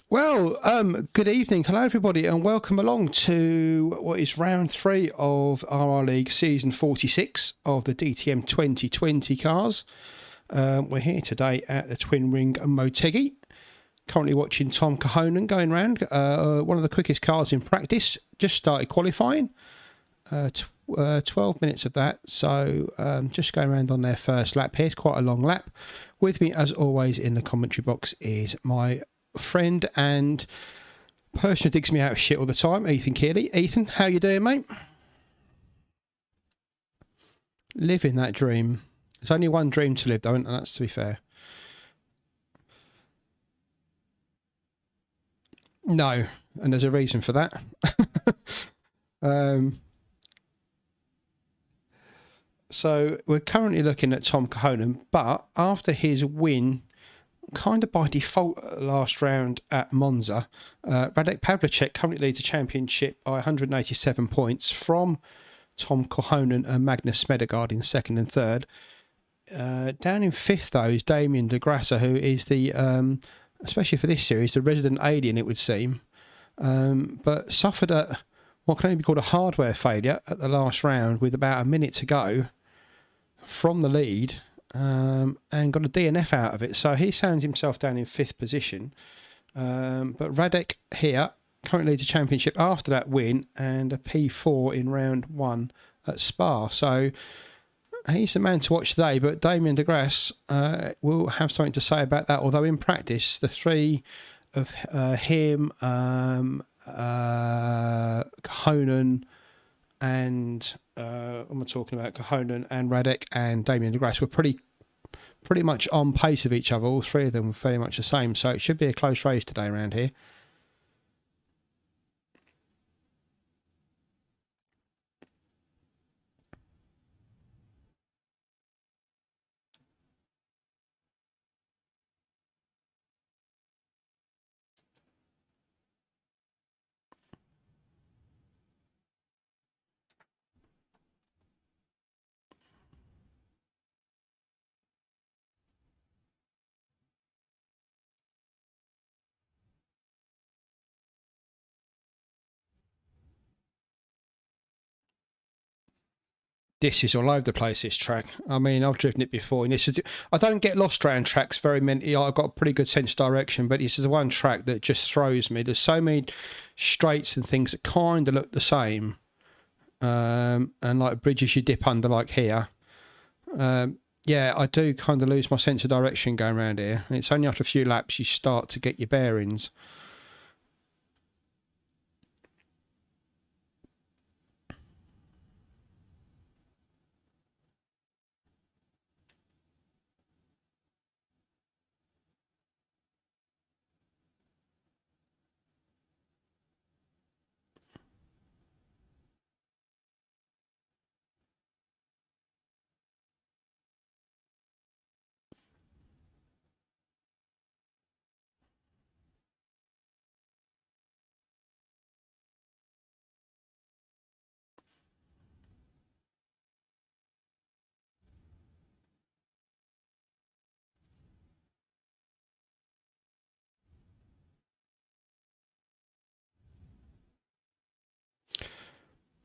Well, good evening. Hello, everybody, and welcome along to what is round 3 of RR League Season 46 of the DTM 2020 cars. We're here today at the Twin Ring Motegi. Currently watching Tom Cahonan going round. One of the quickest cars in practice. Just started qualifying. 12 minutes of that. So just going around on their first lap here. It's quite a long lap. With me, as always, in the commentary box is my friend and person who digs me out of shit all the time, Ethan Keeley. Ethan, how you doing, mate? Living that dream. There's only one dream to live, though, and that's to be fair. No, and there's a reason for that. So we're currently looking at Tom Cahonan, but after his win, kind of by default last round at Monza, Radek Pavlicek currently leads the championship by 187 points from Tom Cahonan and Magnus Smedegaard in second and third. Down in fifth, though, is Damien de Grassa, who is the, especially for this series, the resident alien, it would seem, but suffered what can only be called a hardware failure at the last round with about a minute to go from the lead. And got a DNF out of it, so he sounds himself down in fifth position. But Radek here currently leads the championship after that win and a P4 in round 1 at Spa. So he's the man to watch today. But Damien de Grasse will have something to say about that. Although in practice, the three of him, Cahonan, and what am I talking about? Cahonan and Radek and Damien de Grasse were pretty much on pace of each other. All three of them were very much the same, so it should be a close race today around here. This is all over the place, this track. I mean, I've driven it before, and this is, I don't get lost around tracks very many. I've got a pretty good sense of direction, but this is the one track that just throws me. There's so many straights and things that kind of look the same, and like bridges you dip under, like here. Yeah, I do kind of lose my sense of direction going around here, and it's only after a few laps you start to get your bearings.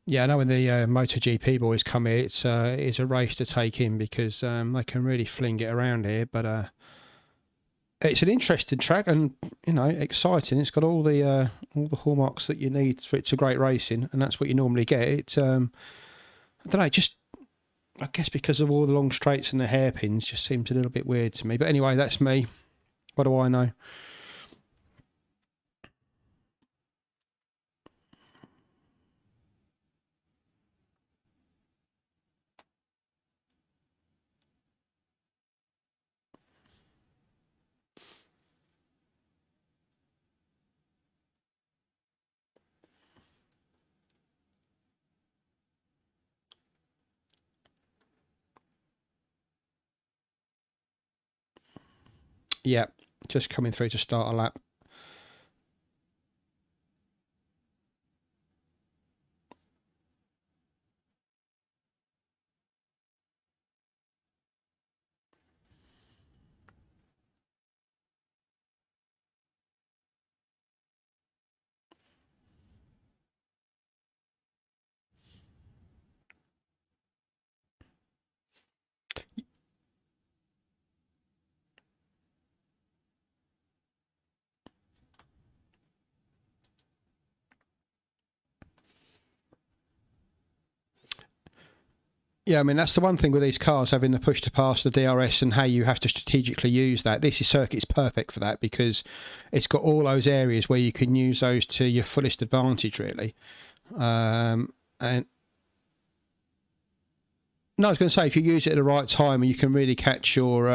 Yeah, I know when the MotoGP boys come here, it's a race to take in because they can really fling it around here. But it's an interesting track and exciting. It's got all the hallmarks that you need for it's a great racing, and that's what you normally get. It's I don't know, just I guess because of all the long straights and the hairpins, just seems a little bit weird to me. But anyway, that's me. What do I know? Yeah, just coming through to start a lap. Yeah, I mean, that's the one thing with these cars, having the push to pass, the DRS, and how you have to strategically use that. This circuit's perfect for that because it's got all those areas where you can use those to your fullest advantage, really. And no, I was going to say, if you use it at the right time, you can really catch your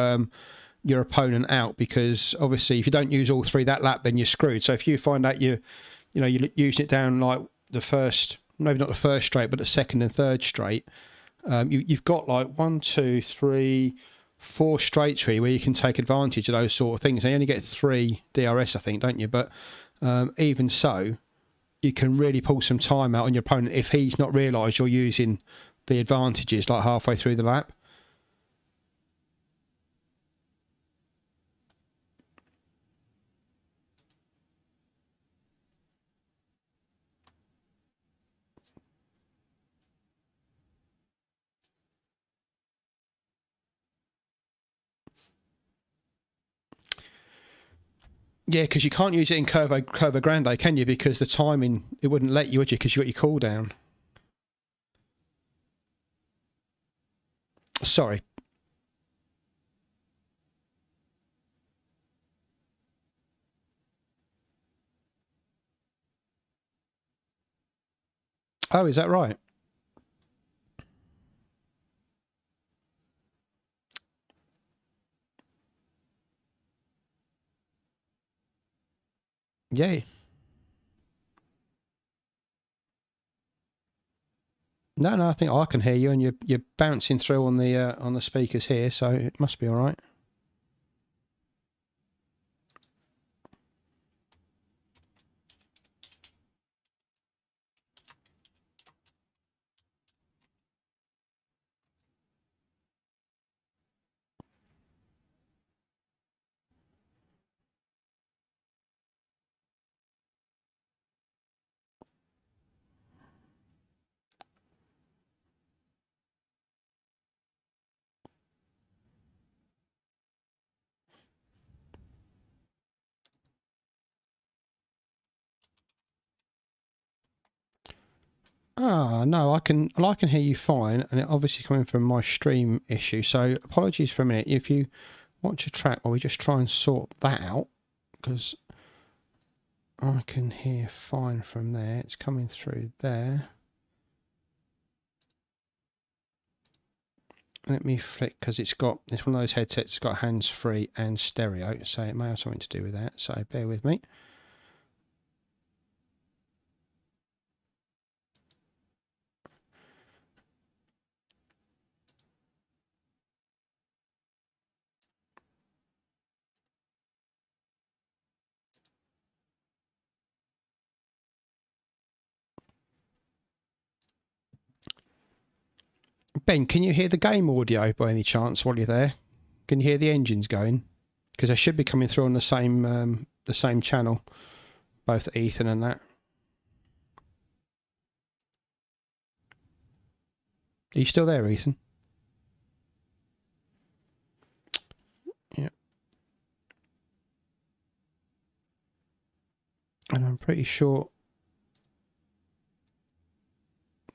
opponent out, because obviously if you don't use all three that lap, then you're screwed. So if you find out you're using it down like the first, maybe not the first straight, but the second and third straight, you've got like 1, 2, 3, 4 straights really where you can take advantage of those sort of things. And you only get 3 DRS, I think, don't you? But even so, you can really pull some time out on your opponent if he's not realised you're using the advantages like halfway through the lap. Yeah, because you can't use it in Curva Grande, can you? Because the timing, it wouldn't let you, would you? Because you got your cooldown. Sorry. Oh, is that right? Yeah. No, I think I can hear you, and you're bouncing through on the speakers here, so it must be all right. Ah, no, I can hear you fine, and it obviously coming from my stream issue. So apologies for a minute. If you watch a track while we just try and sort that out, because I can hear fine from there. It's coming through there. Let me flick, because it's one of those headsets that's got hands-free and stereo, so it may have something to do with that. So bear with me. Ben, can you hear the game audio by any chance while you're there? Can you hear the engines going? Because they should be coming through on the same channel, both Ethan and that. Are you still there, Ethan? Yeah. And I'm pretty sure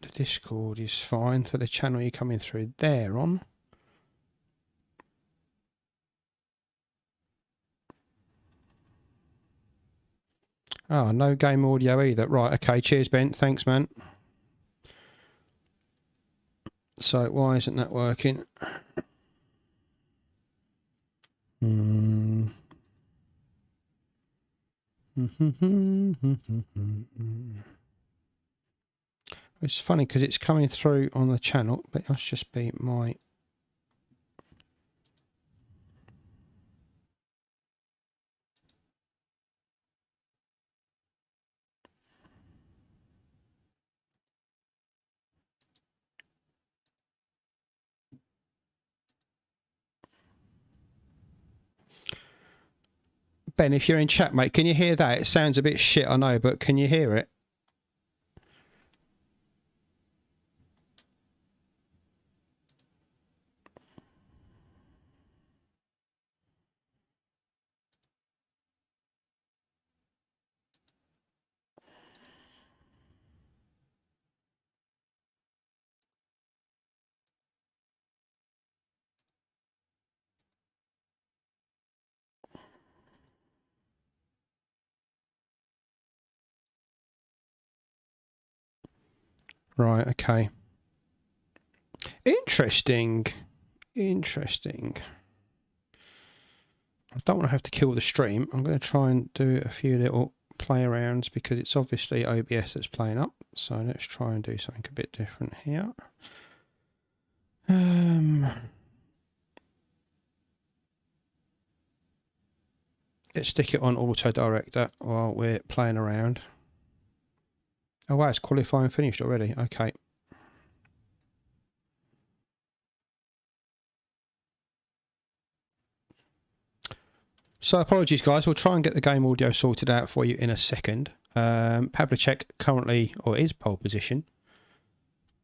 the Discord is fine for the channel you're coming through there on. Oh, no game audio either. Right, okay, cheers, Ben. Thanks, man. So, why isn't that working? It's funny because it's coming through on the channel, but it must just be my... Ben, if you're in chat, mate, can you hear that? It sounds a bit shit, I know, but can you hear it? Right, okay. Interesting. Interesting. I don't want to have to kill the stream. I'm going to try and do a few little play arounds because it's obviously OBS that's playing up. So let's try and do something a bit different here. Let's stick it on auto director while we're playing around. Oh wow, it's qualifying finished already. Okay. So apologies guys, we'll try and get the game audio sorted out for you in a second. Pavlicek currently, or is pole position.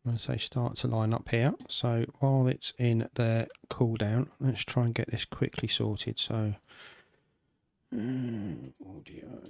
I'm going to say start to line up here. So while it's in their cooldown, let's try and get this quickly sorted. So audio.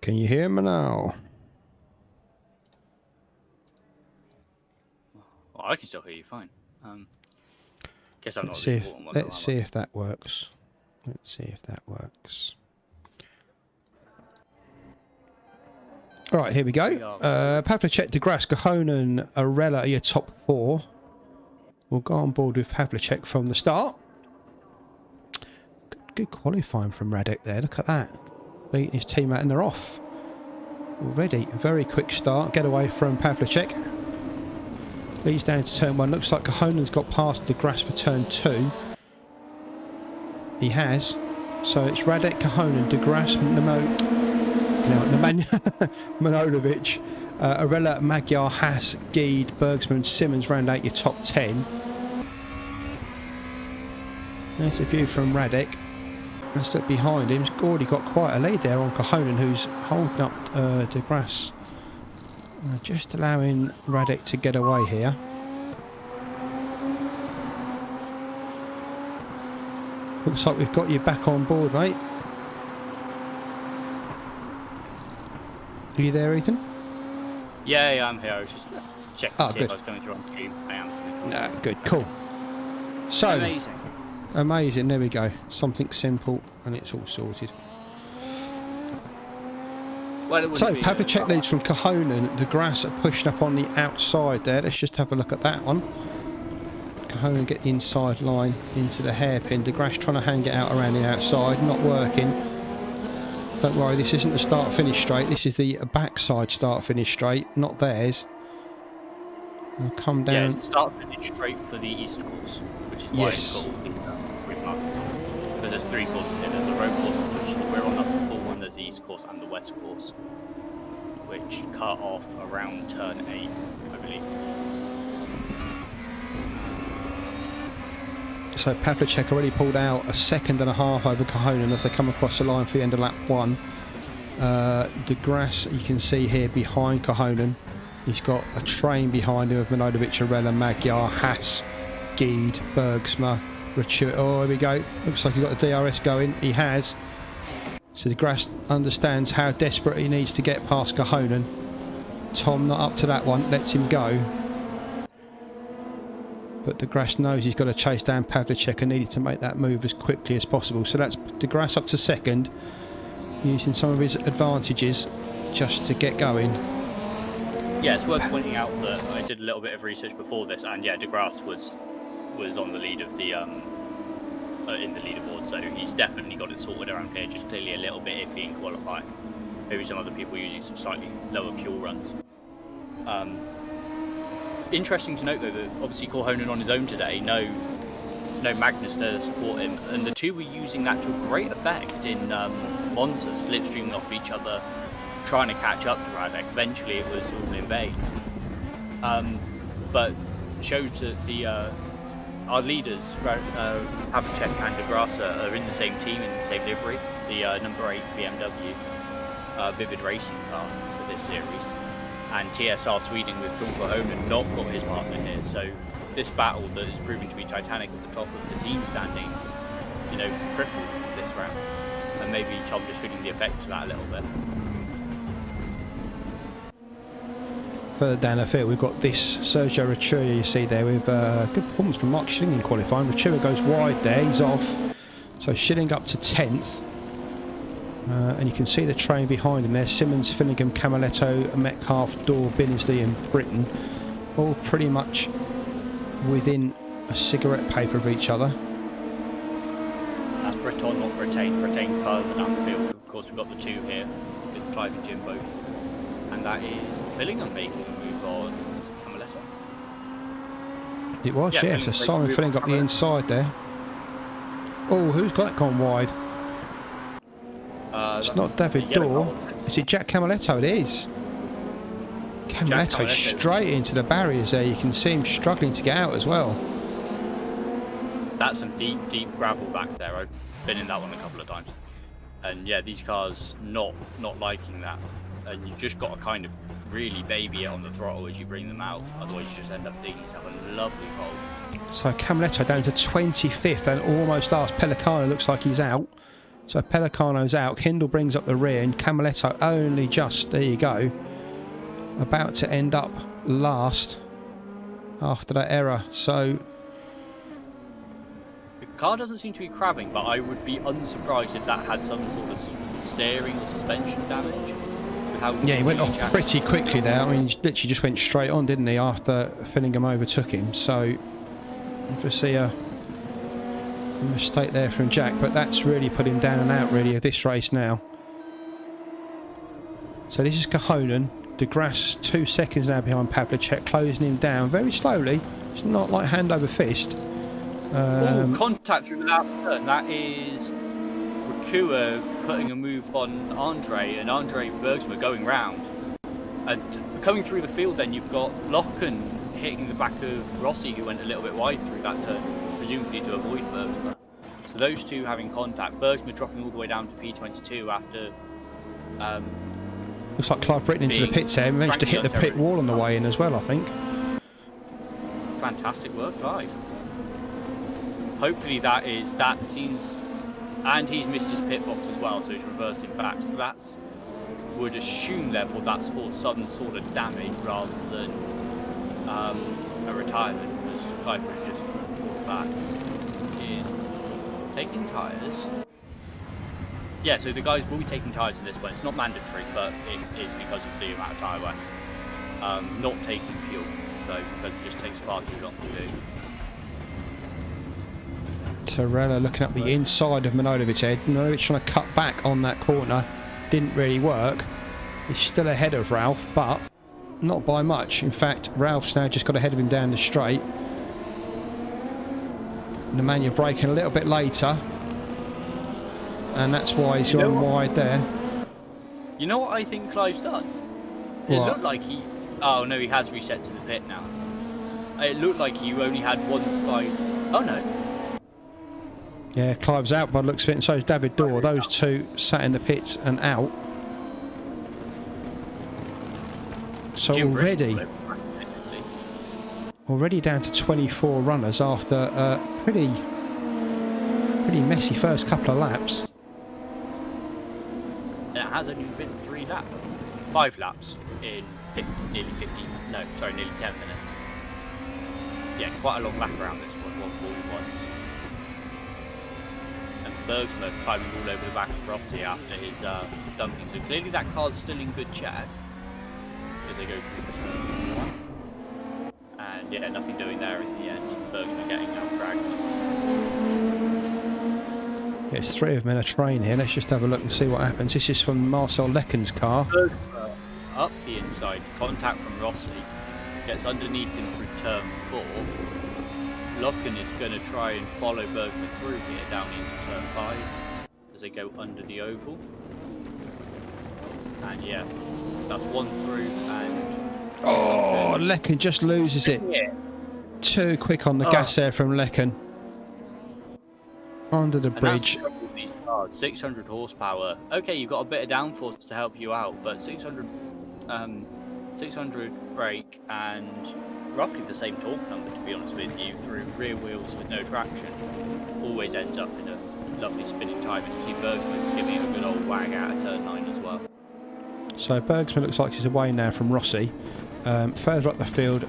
Can you hear me now? Well, I can still hear you fine. Guess I'm not Let's the see important one. let's see if that works. Let's see if that works. All right, here we go. Pavlicek, De Grasse, Cahonen, Arella are your top 4. We'll go on board with Pavlicek from the start. Good qualifying from Radek there. Look at that. Beating his teammate and they're off. Already, very quick start. Get away from Pavlicek. Leads down to turn 1. Looks like Cahonen's got past De Grasse for turn 2. He has. So it's Radek, Cahonen, De Grasse, Manojlovic, Arella, Magyar, Haas, Geed, Bergsman, Simmons round out your top 10. There's a view from Radek. Let's look behind him. He's already got quite a lead there on Cahonen, who's holding up De Grasse. Just allowing Radek to get away here. Looks like we've got you back on board, mate. Are you there, Ethan? Yeah, I'm here. I was just checking to see good. if I was coming through on the stream. I am coming through. No, good, cool. So, Amazing. Amazing, there we go. Something simple and it's all sorted. Well, So, Pavlicek leads from Cahonen. De Grasse are pushing up on the outside there. Let's just have a look at that one. Cahonen get the inside line into the hairpin. De Grasse trying to hang it out around the outside. Not working. Don't worry, this isn't the start-finish straight. This is the backside start-finish straight, not theirs. I'll come down. Yeah, it's the start-finish straight for the East course, which is why it's called the grid markers on. Because there's 3 courses here. There's the road course, which we're on, that's the full one. There's the East course and the West course, which cut off around turn 8, I believe. So Pavlicek already pulled out a 1.5 seconds over Cahonen as they come across the line for the end of lap 1. De Grasse, you can see here behind Cahonen. He's got a train behind him of Manojlovic, Arella, Magyar, Haas, Geed, Bergsma, Richard. Oh, here we go. Looks like he's got the DRS going. He has. So De Grasse understands how desperate he needs to get past Cahonen. Tom not up to that one. Lets him go. But De Grasse knows he's got to chase down Pavlicek and needed to make that move as quickly as possible. So that's De Grasse up to 2nd, using some of his advantages just to get going. Yeah, it's worth pointing out that I did a little bit of research before this, and yeah, De Grasse was on the lead of the in the leaderboard, so he's definitely got it sorted around here. Just clearly a little bit iffy in qualifying. Maybe some other people using some slightly lower fuel runs. Interesting to note though that obviously Cahonen on his own today, no Magnus there to support him, and the two were using that to great effect in Monza, slipstreaming off each other, trying to catch up to Radek. Eventually it was all in vain. But shows that our leaders, Pavlicek and De Grasse, are in the same team, in the same livery, the number 8 BMW Vivid Racing car for this series. And TSR Sweden with John Cahonen not got his partner here, so this battle that is proving to be titanic at the top of the team standings, you know, crippled this round. And maybe Tom just feeling the effects of that a little bit. Further down the field, we've got this Sergio Ricciuta you see there with a good performance from Mark Schilling in qualifying. Ricciuta goes wide there, he's off. So Schilling up to 10th. And you can see the train behind him there. Simmons, Finnegan, Camaletto, Metcalf, Dorr, Binnisley and Britton. All pretty much within a cigarette paper of each other. That's Breton, not Brittain. Brittain further down the field. Of course, we've got the two here with Clive and Jim both. And that is Fillingham making a move on Camaletto. It was, yeah. So Simon Fillingham got the inside there. Oh, who's got that gone wide? It's not David Dorr. Is it Jack Camaletto? It is. Camaletto straight into the barriers there. You can see him struggling to get out as well. That's some deep, deep gravel back there. I've been in that one a couple of times. And yeah, these cars not liking that. And you've just got to kind of really baby it on the throttle as you bring them out. Otherwise you just end up digging yourself a lovely hole. So Camaletto down to 25th and almost last. Pelicano looks like he's out. So Pelicano's out. Hindle brings up the rear and Camaletto only just, there you go, about to end up last after that error. So the car doesn't seem to be crabbing, but I would be unsurprised if that had some sort of steering or suspension damage. Yeah, he went off pretty quickly there. I mean, he literally just went straight on, didn't he, after Fillingham overtook him. So obviously a mistake there from Jack, but that's really put him down and out really of this race now. So this is Kohonen. De Grasse 2 seconds now behind Pavlicek, closing him down very slowly. It's not like hand over fist. Contact through the lap turn. That is Ricciuta putting a move on Andre, and Andre Bergsma going round. And coming through the field then you've got Locken hitting the back of Rossi, who went a little bit wide through that turn, presumably to avoid Bergsma. So those two having contact. Bergsma dropping all the way down to P22 after... looks like Clive Britton into the pits there. Managed to hit the pit wall on the way in as well, I think. Fantastic work, Clive. Hopefully that seems... And he's missed his pit box as well, so he's reversing back. So that's... would assume, therefore, that's for some sort of damage rather than a retirement, because Clive Britton just brought back in taking tyres. Yeah, so the guys will be taking tyres in this one. It's not mandatory, but it is because of the amount of tyre wear. Not taking fuel, though, because it just takes far too long to do. Torella looking up the inside of Manojovic's head. Manojovic's trying to cut back on that corner. Didn't really work. He's still ahead of Ralph, but not by much. In fact, Ralph's now just got ahead of him down the straight. Nemanja braking a little bit later. And that's why he's gone wide there. You know what I think Clive's done? It looked like he... Oh no, he has reset to the pit now. It looked like you only had one side... Oh no. Yeah, Clive's out by the looks of it, and so is David Dorr. Those two sat in the pits and out. So already down to 24 runners after a pretty messy first couple of laps. And it has only been 5 laps in nearly 10 minutes. Yeah, quite a long lap around this one, 141. And Bergsma climbing all over the back of Rossi after his dumping. So clearly that car's still in good check as they go through the turn. And yeah, nothing doing there in the end. Bergsma getting out dragged. Yeah, it's 3 of them in a train here. Let's just have a look and see what happens. This is from Marcel Lecken's car. Bergsma up the inside, contact from Rossi, gets underneath him through turn 4. Locken is going to try and follow Bergsma through here down into turn 5 as they go under the oval. And yeah, that's 1 through and... Oh, Lecken just loses it. Too quick on the gas there from Lecken. Under the bridge. 600 horsepower. Okay, you've got a bit of downforce to help you out, but 600 brake and roughly the same torque number, to be honest with you, through rear wheels with no traction, always ends up in a lovely spinning time. And you see Bergsman giving it a good old wag out of turn 9 as well. So Bergsman looks like he's away now from Rossi. Further up the field,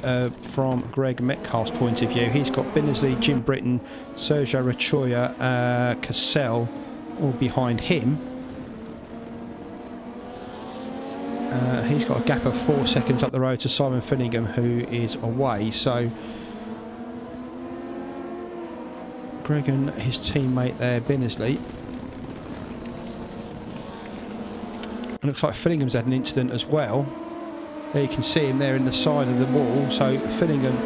from Greg Metcalf's point of view, he's got Binnersley, Jim Britton, Sergio Rachoya, Cassell all behind him. He's got a gap of 4 seconds up the road to Simon Finningham, who is away. So Greg and his teammate there, Binnersley. It looks like Finningham's had an incident as well. There you can see him there in the side of the wall. So Finningham,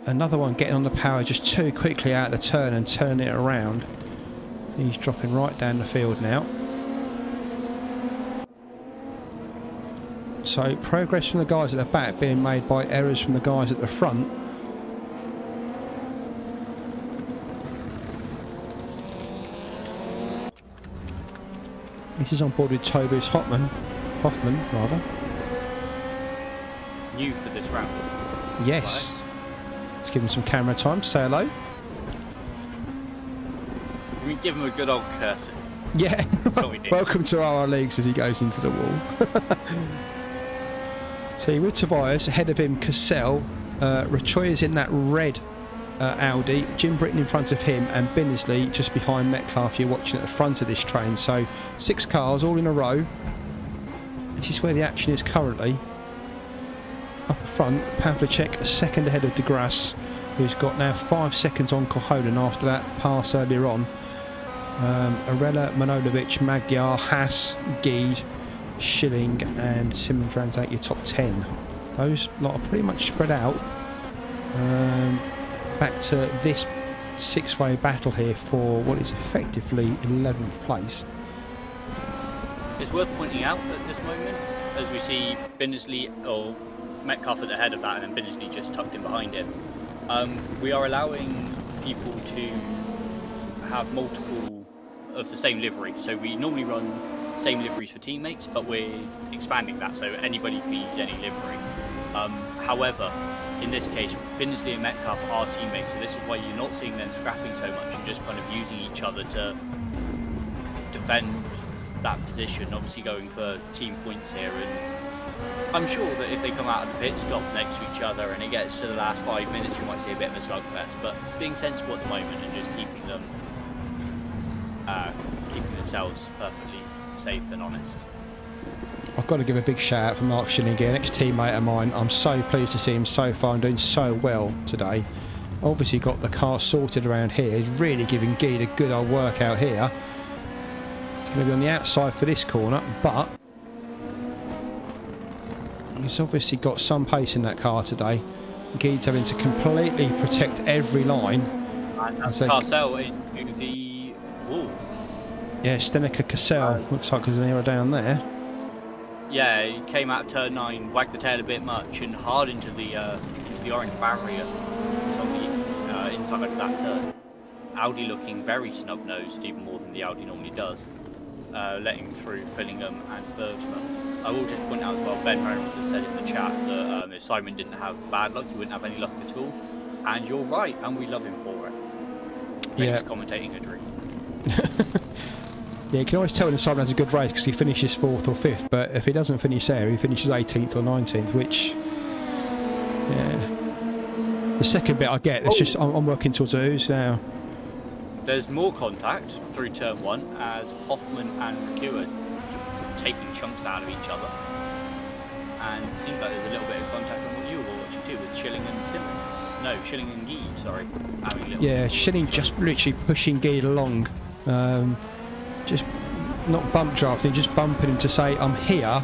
another one getting on the power just too quickly out of the turn and turning it around. He's dropping right down the field now. So progress from the guys at the back being made by errors from the guys at the front. This is on board with Tobias Hoffman rather. New for this round. Yes. Nice. Let's give him some camera time. Say hello. We give him a good old cursing. Yeah. That's what we did. Welcome to RRLeagues as he goes into the wall. See, with Tobias, ahead of him Cassell, Rachoya's in that red Audi, Jim Britton in front of him, and Binnersley just behind Metcalf. You're watching at the front of this train. So 6 cars all in a row. This is where the action is currently. Up front, Pavlicek a second ahead of De Grasse, who's got now 5 seconds on Kohonen after that pass earlier on. Arella, Manojlovic, Magyar, Haas, Gede, Schilling and Simon Dranzak your top 10. Those lot are pretty much spread out. Back to this 6-way battle here for what is effectively 11th place. It's worth pointing out at this moment, as we see Binnersley or Metcalf at the head of that, and then Binnersley just tucked in behind him. We are allowing people to have multiple of the same livery. So we normally run same liveries for teammates, but we're expanding that, so anybody can use any livery. However, in this case, Binnersley and Metcalf are teammates, so this is why you're not seeing them scrapping so much. You're just kind of using each other to defend that position, obviously going for team points here. And I'm sure that if they come out of the pit stop next to each other and it gets to the last 5 minutes, you might see a bit of a slugfest, but being sensible at the moment and just keeping them keeping themselves perfectly safe and honest. I've got to give a big shout out for Mark Schilling, an ex-teammate of mine. I'm so pleased to see him so far and doing so well today. Obviously got the car sorted around here. He's really giving Gede a good old workout here. He's going to be on the outside for this corner, but he's obviously got some pace in that car today. Gede's having to completely protect every line. And that's Cassell into the wall. Yeah, Stenica Cassell looks like there's an error down there. Yeah, he came out of turn 9, wagged the tail a bit much, and hard into the orange barrier. It's on the inside of that turn. Audi looking very snub-nosed, even more than the Audi normally does, letting through Fillingham and Bergsman. I will just point out as well, Ben Reynolds has said in the chat that if Simon didn't have bad luck, he wouldn't have any luck at all. And you're right, and we love him for it. Makes commentating a dream. Yeah, you can always tell when Simon has a good race because he finishes 4th or 5th, but if he doesn't finish there, he finishes 18th or 19th, which, yeah. The second bit I get, it's just, I'm working towards a who's now. There's more contact through turn 1 as Hoffman and Rakua taking chunks out of each other. And it seems like there's a little bit of contact on what you were watching too with Schilling and Simmons. No, Schilling and Gede, sorry. Yeah, Schilling just literally pushing Gede along. Just not bump drafting, just bumping him to say, I'm here.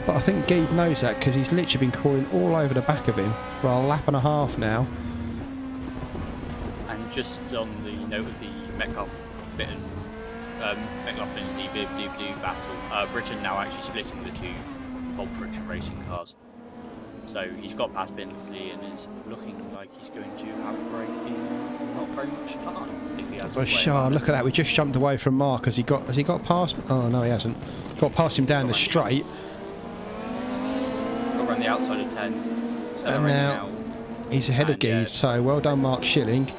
But I think Gede knows that because he's literally been crawling all over the back of him for a lap and a half now. And just on the note of the Metcalf bit and Metcalf-Binnersley battle, Britain now actually splitting the two Bob Friction racing cars. So he's got past Binnersley and is looking like he's going to have a break in not very much time. If he has look at that, we just jumped away from Mark. Has he got past? Oh no, he hasn't. Got past him down the straight. Got around the outside of 10. And Accelerating now he's ahead of And, yeah, Geese, so well done, Mark Schilling.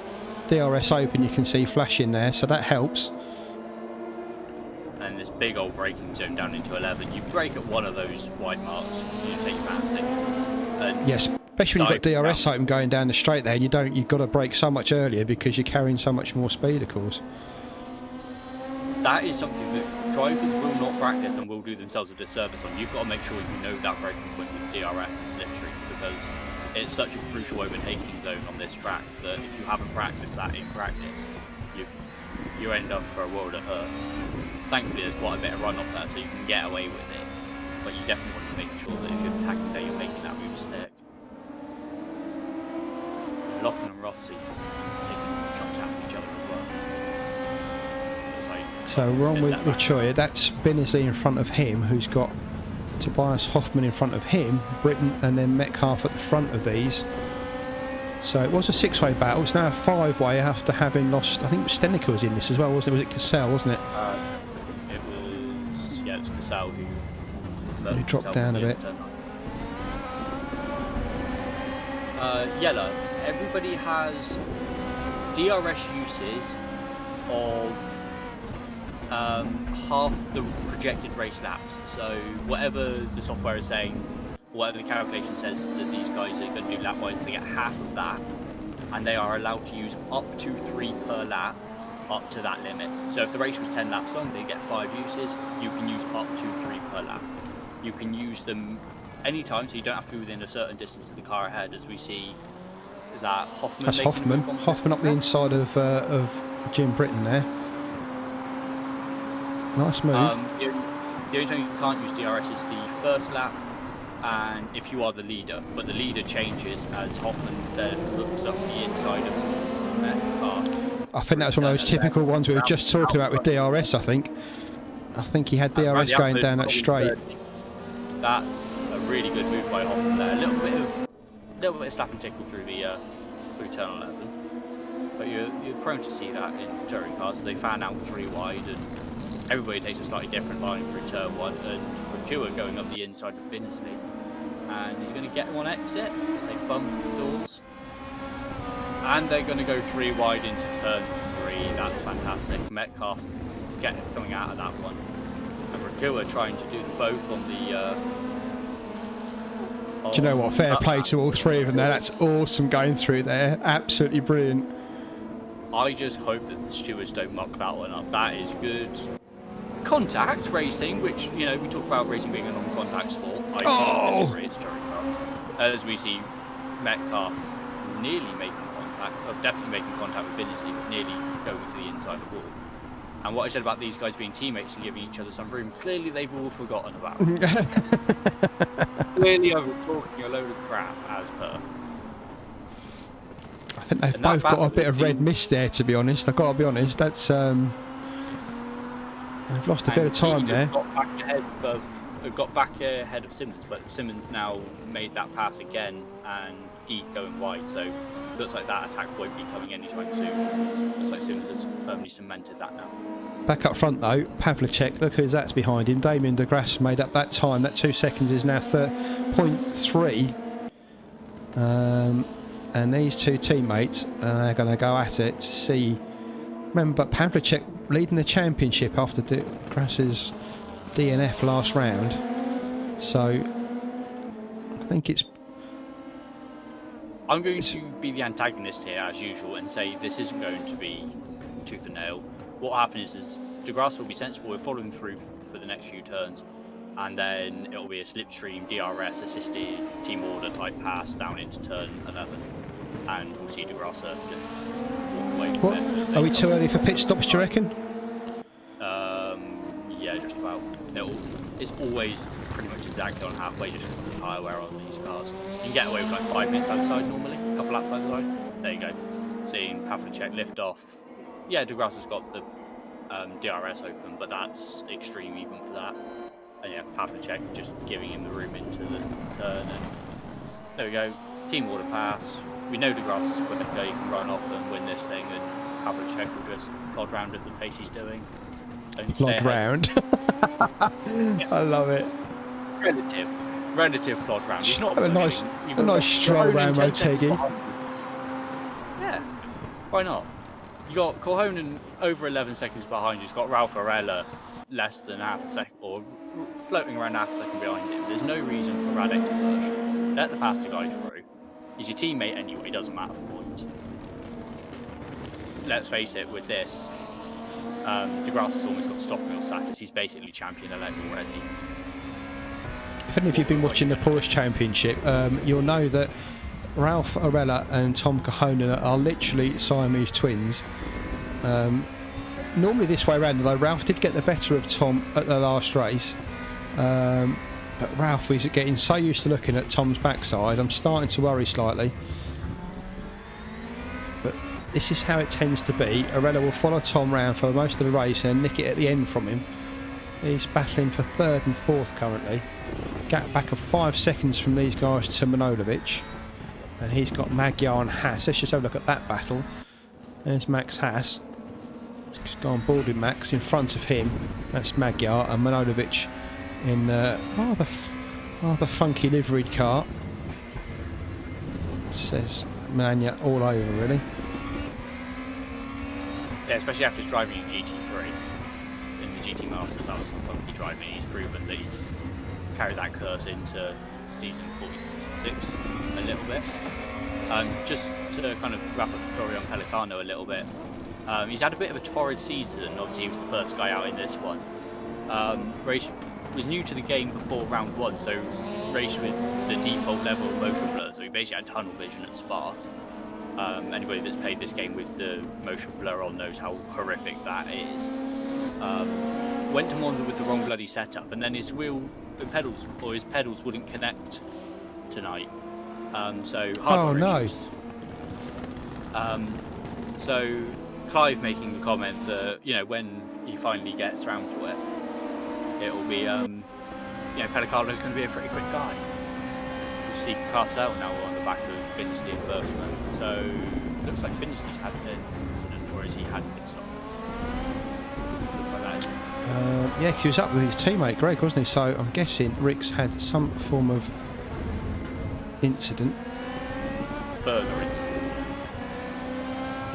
DRS open, you can see flashing there, so that helps. and this big old braking zone down into 11. You brake at one of those white marks, you take your fancy. And Yes, especially when you've got dive DRS down. open going down the straight there, and you've got to brake so much earlier because you're carrying so much more speed, of course. That is something that drivers will not practice and will do themselves a disservice on. You've got to make sure you know that braking point with DRS and slipstream, because it's such a crucial overtaking zone on this track that if you haven't practiced that in practice, you end up for a world of hurt. Thankfully, there's quite a bit of runoff there, so you can get away with it. But you definitely want to make sure that if you're attacking there, you're making that move stick. Lachlan and Rossi taking chunks out of each other as well. It's like, So we're on with that back. Choya. That's Binnesley in front of him, who's got Tobias Hoffman in front of him, Britton, and then Metcalf at the front of these. So it was a six-way battle. It's now a five-way after having lost. I think Stenica was in this as well, wasn't it? Was it Cassell, wasn't it? It was, yeah, it's Cassell who dropped down a bit. Yellow. Everybody has DRS uses of half the projected race laps. So whatever the software is saying, whatever the calculation says that these guys are going to do lap-wise, they get half of that, and they are allowed to use up to 3 per lap up to that limit. So if the race was 10 laps long, they get 5 uses. You can use up to 3 per lap. You can use them anytime, so you don't have to be within a certain distance to the car ahead, as we see. Is that Hoffman? That's Hoffman. Hoffman up the inside of Jim Britton there. Nice move. The only time you can't use DRS is the first lap, and if you are the leader, but the leader changes as Hoffman then looks up the inside of the car. I think that was one of those typical ones we were just talking about with DRS, I think. I think he had DRS going down that straight. That's a really good move by Hoffman there. A little bit of slap and tickle through the through turn 11. But you're prone to see that in touring cars. They fan out 3 wide, and everybody takes a slightly different line through turn 1. And Rakua going up the inside of Binnesley, and he's going to get one exit. They bump the doors, and they're going to go 3 wide into turn 3. That's fantastic. Metcalf coming out of that one, and Rakua trying to do them both on the. Do you know what? Fair play to all 3 of them there. That's awesome going through there. Absolutely brilliant. I just hope that the stewards don't muck that one up. That is good contact racing, which, you know, we talk about racing being a non-contact sport. I disagree, it's touring car. As we see Metcalf nearly making contact, or definitely making contact with Binnesley, but nearly going to the inside of the wall. And what I said about these guys being teammates and giving each other some room, clearly they've all forgotten about it. Clearly I'm talking a load of crap, as per. I think they've both got a bit of red mist there, to be honest. I've got to be honest. That's they've lost a bit of time there. Got back ahead of Simmons, but Simmons now made that pass again, and Geek going wide. So looks like that attack won't be coming anytime soon. Looks like Simmons has firmly cemented that now. Back up front though, Pavlicek, look who's that's behind him. Damien de Grasse made up that time. That 2 seconds is now 0.3. And these 2 teammates are going to go at it to see. Remember, Pavlicek leading the championship after de Grasse's DNF last round. So I think it's. I'm going to be the antagonist here as usual and say this isn't going to be tooth and nail. What will happen is de Grasse will be sensible. We're following through for the next few turns, and then it will be a slipstream DRS assisted team order type pass down into turn 11, and we'll see de Grasse just walk away from it. Are we too early for pit stops, do you reckon? Yeah, just about. It's always pretty much exactly on halfway, just tyre wear on these cars. You can get away with like 5 minutes outside normally, a couple laps outside. There you go. Seeing Pavlicek lift off. Yeah, de Grasse has got the DRS open, but that's extreme even for that. And yeah, Pavlicek just giving him the room into the turn. And there we go. Team order pass. We know de Grasse is quicker. He can run off and win this thing, and Pavlicek will just plod round at the pace he's doing. Plod round. Yeah. I love it. Relative. relative plod round. He's not a nice stroll round Motegi. Yeah, why not? You got Korhonen over 11 seconds behind you. You've got Ralph Arella less than half a second, or floating around half a second behind him. There's no reason for Radek to push. Let the faster guy through. He's your teammate anyway, doesn't matter for points. Let's face it, with this, DeGrasse has almost got stop mill status. He's basically champion-elect already. If any of you've been watching the Porsche Championship, you'll know that Ralph Arella and Tom Korhonen are literally Siamese twins. Normally this way around, although Ralph did get the better of Tom at the last race. But Ralph is getting so used to looking at Tom's backside, I'm starting to worry slightly. But this is how it tends to be. Arella will follow Tom round for most of the race and nick it at the end from him. He's battling for 3rd and 4th currently. Gap back of 5 seconds from these guys to Manojlovic. And he's got Magyar and Haas. Let's just have a look at that battle. There's Max Haas. Just go on board with Max in front of him. That's Magyar, and Manojlovic in rather funky liveried car. It says Mania all over, really. Yeah, especially after he's driving in GT3. In the GT Masters, that was some funky driving. He's proven that he's carried that curse into season 46 a little bit. Just to kind of wrap up the story on Pelicano a little bit. He's had a bit of a torrid season, and obviously he was the first guy out in this one. Race was new to the game before round 1, so raced with the default level motion blur, so he basically had tunnel vision at Spa. Anybody that's played this game with the motion blur on knows how horrific that is. Went to Monza with the wrong bloody setup, and then his pedals wouldn't connect tonight. So hardware issues. So Clive making the comment that, you know, when he finally gets around to it, it'll be, you know, Pelicano's going to be a pretty quick guy. You see Carcel now on the back of Binsley and Bergman, so looks like Binsley's had an incident, or is he had an incident? Looks like that, isn't it? Yeah, he was up with his teammate Greg, wasn't he? So I'm guessing Rick's had some form of incident. Further incident.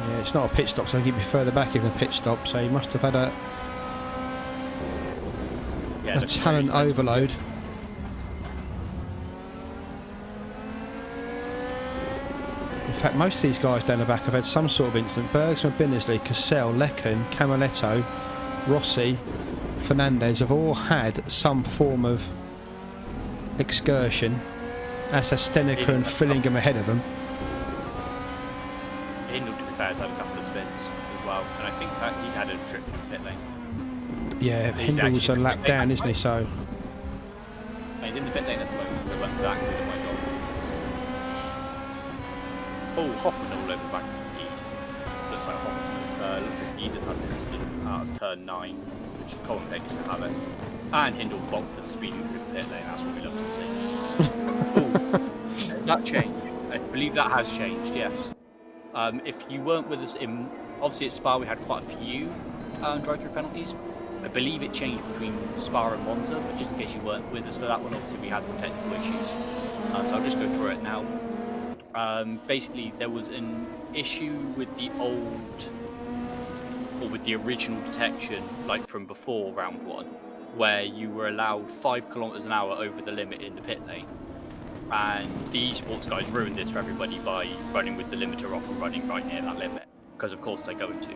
Yeah, it's not a pit stop, so I'll give you further back even a pit stop, so he must have had a talent overload. In fact, most of these guys down the back have had some sort of incident. Bergsman, Binnersley, Cassell, Lecken, Camaletto, Rossi, Fernandez have all had some form of excursion. As has Steneker and Fillingham ahead of them. Hindle, to be fair, has had a couple of spins as well, and I think that he's had a trip through the pit lane. Yeah, Hindle's a lap down, isn't he? So he's in the pit lane at the moment. They went back with my job. Oh, Hoffman all over the back of Eid. Looks like Hoffman. Looks like Eid has had an incident out of turn 9, which Colin Pegg used to have it. And Hindle blocked for speeding through the pit lane. That's what we love to see. That changed. I believe that has changed, yes. If you weren't with us in, obviously at Spa we had quite a few drive-through penalties. I believe it changed between Spa and Monza, but just in case you weren't with us for that one, obviously we had some technical issues. So I'll just go through it now. Basically, there was an issue with the old, or with the original detection, like from before round 1, where you were allowed 5 kilometers an hour over the limit in the pit lane. And the esports guys ruined this for everybody by running with the limiter off and running right near that limit, because of course they're going to.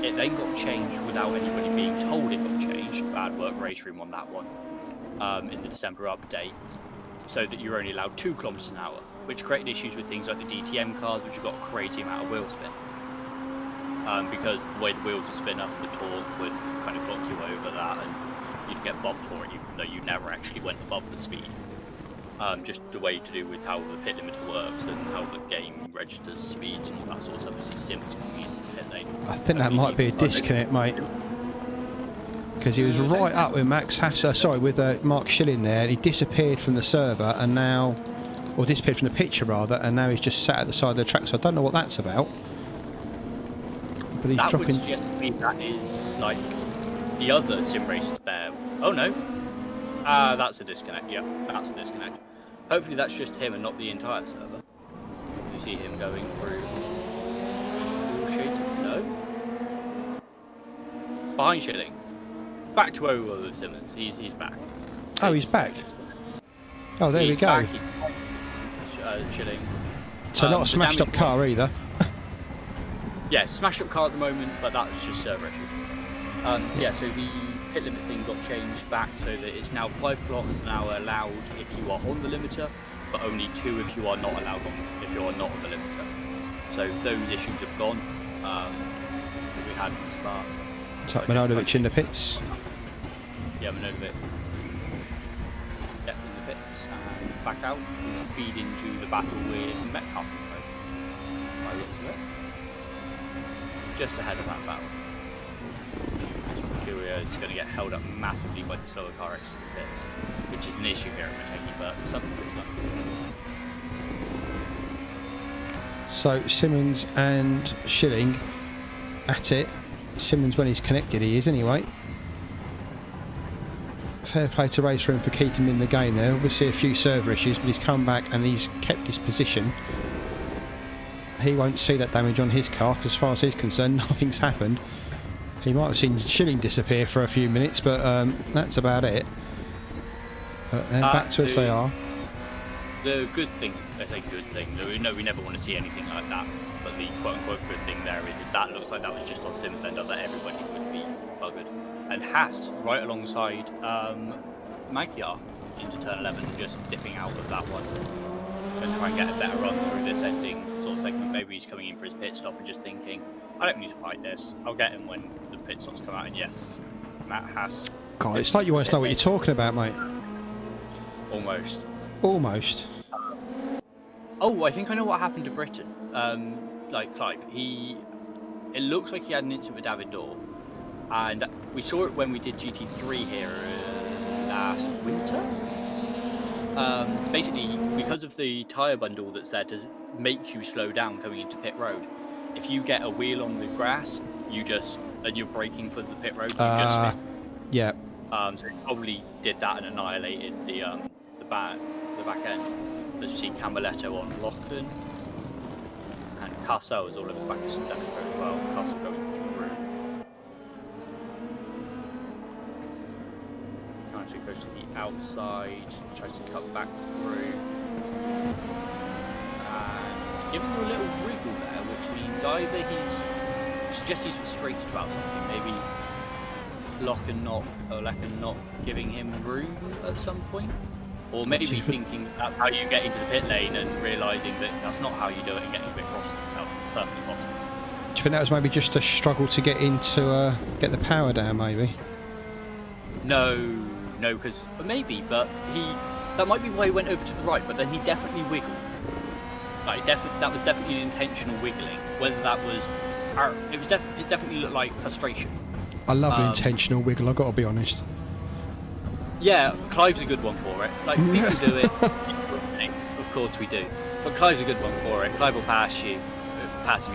It then got changed without anybody being told it got changed. Bad work race room on that one, in the December update, so that you're only allowed 2 kilometers an hour, which created issues with things like the DTM cars, which have got a crazy amount of wheel spin. Because the way the wheels would spin up, the torque would kind of block you over that, and you'd get bobbed for it, even though you never actually went above the speed. Just the way to do with how the pit limiter works and how the game registers speeds and all that sort of stuff. You see Sims coming into the pit lane. I think that might be a disconnect, mate. Because he was right up with Max Hasser, with Mark Schilling there, and he disappeared from the server, and now, or disappeared from the picture rather, and now he's just sat at the side of the track. So I don't know what that's about. But he's that dropping. Would suggest to me that is like the other sim races bear. Oh no. That's a disconnect. Yeah, that's a disconnect. Hopefully that's just him and not the entire server. You see him going through. No. Behind Shilling. Back to where we were with Simmons. He's back. Oh, he's back. Oh, there we go. Shilling. So not a smashed up car either. Yeah, smashed up car at the moment, but that's just server issue. Yeah, so the pit limit thing got changed back so that it's now 5 kilometers an hour allowed if you are on the limiter, but only 2 if you are not allowed on if you are not on the limiter. So those issues have gone that we had from the start. So Manodovic in the pits. Yeah, Manodovic. Yep, in the pits and back out and feed into the battle with Metcalf. By the looks of it. Just ahead of that battle. Curio is going to get held up massively by the slower car exit the pits, which is an issue here at Motegi, but something was done. So Simmons and Shilling at it. Simmons, when he's connected, he is anyway. Fair play to Race for him for keeping him in the game there. Obviously a few server issues, but he's come back and he's kept his position. He won't see that damage on his car, because as far as he's concerned, nothing's happened. He might have seen Shilling disappear for a few minutes, but that's about it. But they're back to as they are. The good thing, I say good thing, no, we never want to see anything like that, but the quote-unquote good thing there is that looks like that was just on Sims' end, that everybody would be buggered. And Haas, right alongside Magyar into turn 11, just dipping out of that one and try and get a better run through this ending sort of segment. Maybe he's coming in for his pit stop and just thinking, I don't need to fight this, I'll get him when the pit stops come out. And yes, Matt Haas. God, it's like you want to know what you're talking about, mate. Almost. Almost. Oh, I think I know what happened to Britain. Like Clive, it looks like he had an incident with David Dorr, and we saw it when we did GT3 here last winter. Basically, because of the tyre bundle that's there to make you slow down coming into pit road, if you get a wheel on the grass, and you're braking for the pit road, you just spin. Yeah. So he probably did that and annihilated the back end. Let's see Camballetto on Lachlan, and Cassel is all over the back of Stepper as well. Cassel going through. Actually goes to the outside, tries to cut back through, and giving him a little wriggle there, which means either suggests he's frustrated about something, maybe Lachlan not giving him room at some point. Or maybe thinking that's how you get into the pit lane and realising that that's not how you do it and getting a bit cross itself. Perfectly possible. Do you think that was maybe just a struggle to get into get the power down, maybe? No, because maybe, but that might be why he went over to the right, but then he definitely wiggled. Like that was definitely an intentional wiggling. Whether that was, it definitely looked like frustration. I love an intentional wiggle, I've got to be honest. Yeah, Clive's a good one for it. Like, people do it, of course we do. But Clive's a good one for it. Clive will pass me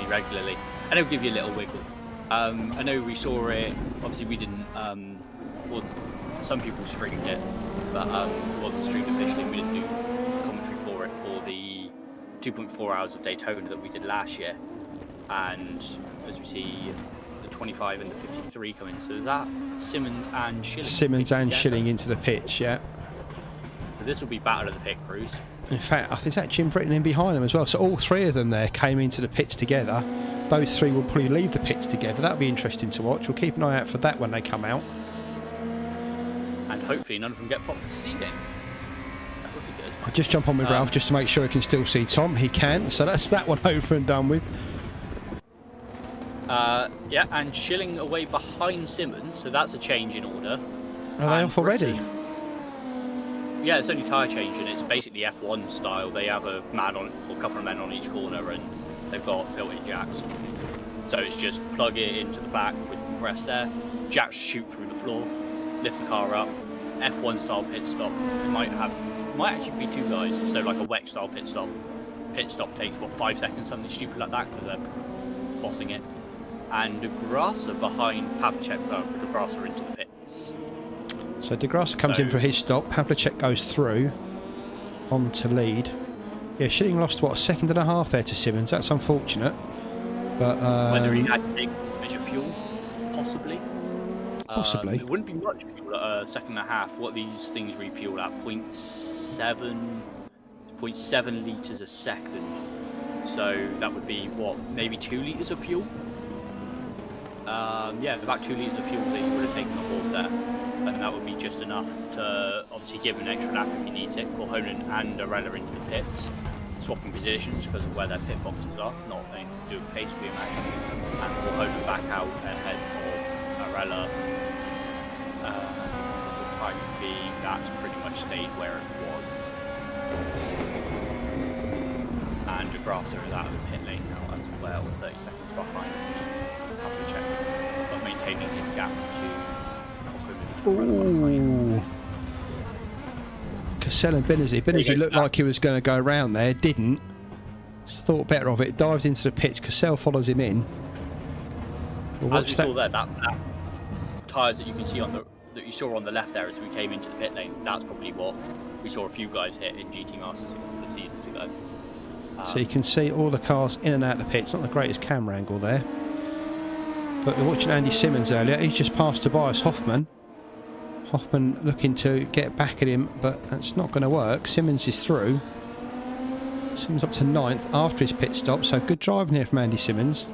regularly, and he'll give you a little wiggle. I know we saw it, obviously we didn't, some people streamed it, but it wasn't streamed officially. We didn't do commentary for it for the 2.4 hours of Daytona that we did last year. And as we see, 25 and the 53 coming. So is that Simmons and Shilling? Simmons and Shilling into the pitch, yeah. So this will be battle of the pit crews. In fact, I think that Jim Britton in behind them as well. So all three of them there came into the pits together. Those three will probably leave the pits together. That'll be interesting to watch. We'll keep an eye out for that when they come out. And hopefully none of them get popped for seeding. That would be good. I'll just jump on with Ralph just to make sure he can still see Tom. He can. So that's that one over and done with. Yeah, and Shilling away behind Simmons, so that's a change in order. Are they off already? Yeah, it's only tyre change, and it's basically F1 style. They have a man on, or a couple of men on each corner, and they've got built-in jacks. So it's just plug it into the back with compressed air, jacks shoot through the floor, lift the car up, F1 style pit stop. It might actually be 2 guys, so like a WEC style pit stop. Pit stop takes, 5 seconds, something stupid like that, because they're bossing it. And De Grasser behind Pavlicek, De Grasser into the pits. So DeGrasse comes in for his stop. Pavlicek goes through on to lead. Yeah, Schilling lost, what, a second and a half there to Simmons. That's unfortunate. But whether he had to take a bit of fuel, possibly. Possibly. It wouldn't be much fuel at a second and a half. What these things refuel at 0.7 litres a second. So that would be, what, maybe 2 litres of fuel? Yeah, about 2 litres of fuel that you would have taken on board there. And that would be just enough to obviously give him an extra lap if he needs it. Corhonen and Arella into the pits, swapping positions because of where their pit boxes are, not anything to do with pace, we imagine. And Corhonen back out ahead of Arella. That's pretty much stayed where it was. And DeGrasse is out of the pit lane now as well, 30 seconds behind. Have to check, but maintaining his gap to. Ooh. Cassell and Benazzi. Benazzi looked like he was going to go around there, didn't. Just thought better of it, dives into the pits. Cassell follows him in. Well, as we saw there, that tyres that you can see on the that you saw on the left there as we came into the pit lane, that's probably what we saw a few guys hit in GT Masters a couple of seasons ago. So you can see all the cars in and out of the pits. Not the greatest camera angle there. But we're watching Andy Simmons earlier. He's just passed Tobias Hoffman. Hoffman looking to get back at him, but that's not going to work. Simmons is through. Simmons up to 9th after his pit stop, so good driving here from Andy Simmons.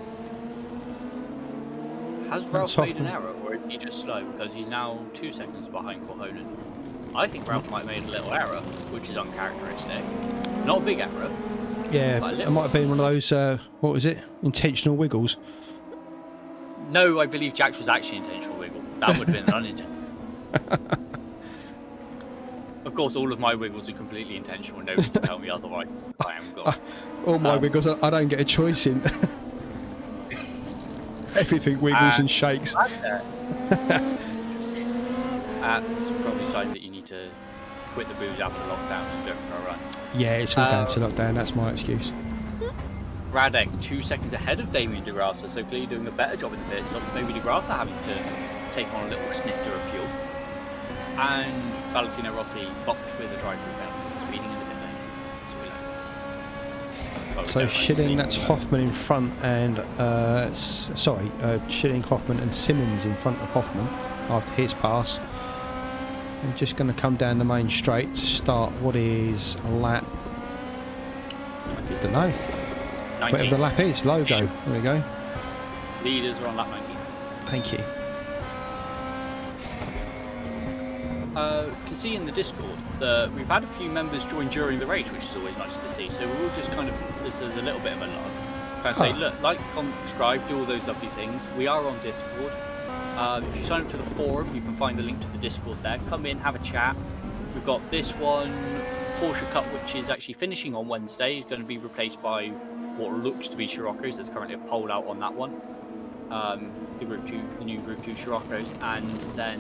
Has Ralph made an error, or is he just slow? Because he's now 2 seconds behind Corhonen. I think Ralph might have made a little error, which is uncharacteristic. Not a big error. Yeah, it might have been one of those, what was it? Intentional wiggles. No, I believe Jack's was actually intentional wiggle. That would have been an unintentional. Of course, all of my wiggles are completely intentional and nobody can tell me otherwise. I am God. All my wiggles, I don't get a choice in. Everything wiggles and shakes. It's probably a sign that you need to quit the booze after lockdown and go for a run. Yeah, it's all down to lockdown, that's my excuse. Radek 2 seconds ahead of Damien DeGrasse, so clearly doing a better job in the pit stops. Maybe DeGrasse having to take on a little snifter of fuel. And Valentino Rossi boxed with a dry-through penalty, speeding in the pit lane. So Schilling, that's Hoffman in front, and Schilling, Hoffman and Simmons in front of Hoffman after his pass. We're just going to come down the main straight to start what is a lap. I don't know. 19. Whatever the lap is, logo. There we go. Leaders are on lap 19. Thank you. Can see in the Discord that we've had a few members join during the race, which is always nice to see. So we're all just kind of, this is a little bit of a love. Kind of say, look, like, comment, subscribe, do all those lovely things. We are on Discord. If you sign up to the forum, you can find the link to the Discord there. Come in, have a chat. We've got this one, Porsche Cup, which is actually finishing on Wednesday. It's going to be replaced by what looks to be Scirocco's. There's currently a poll out on that one. The new Group 2 Scirocco's, and then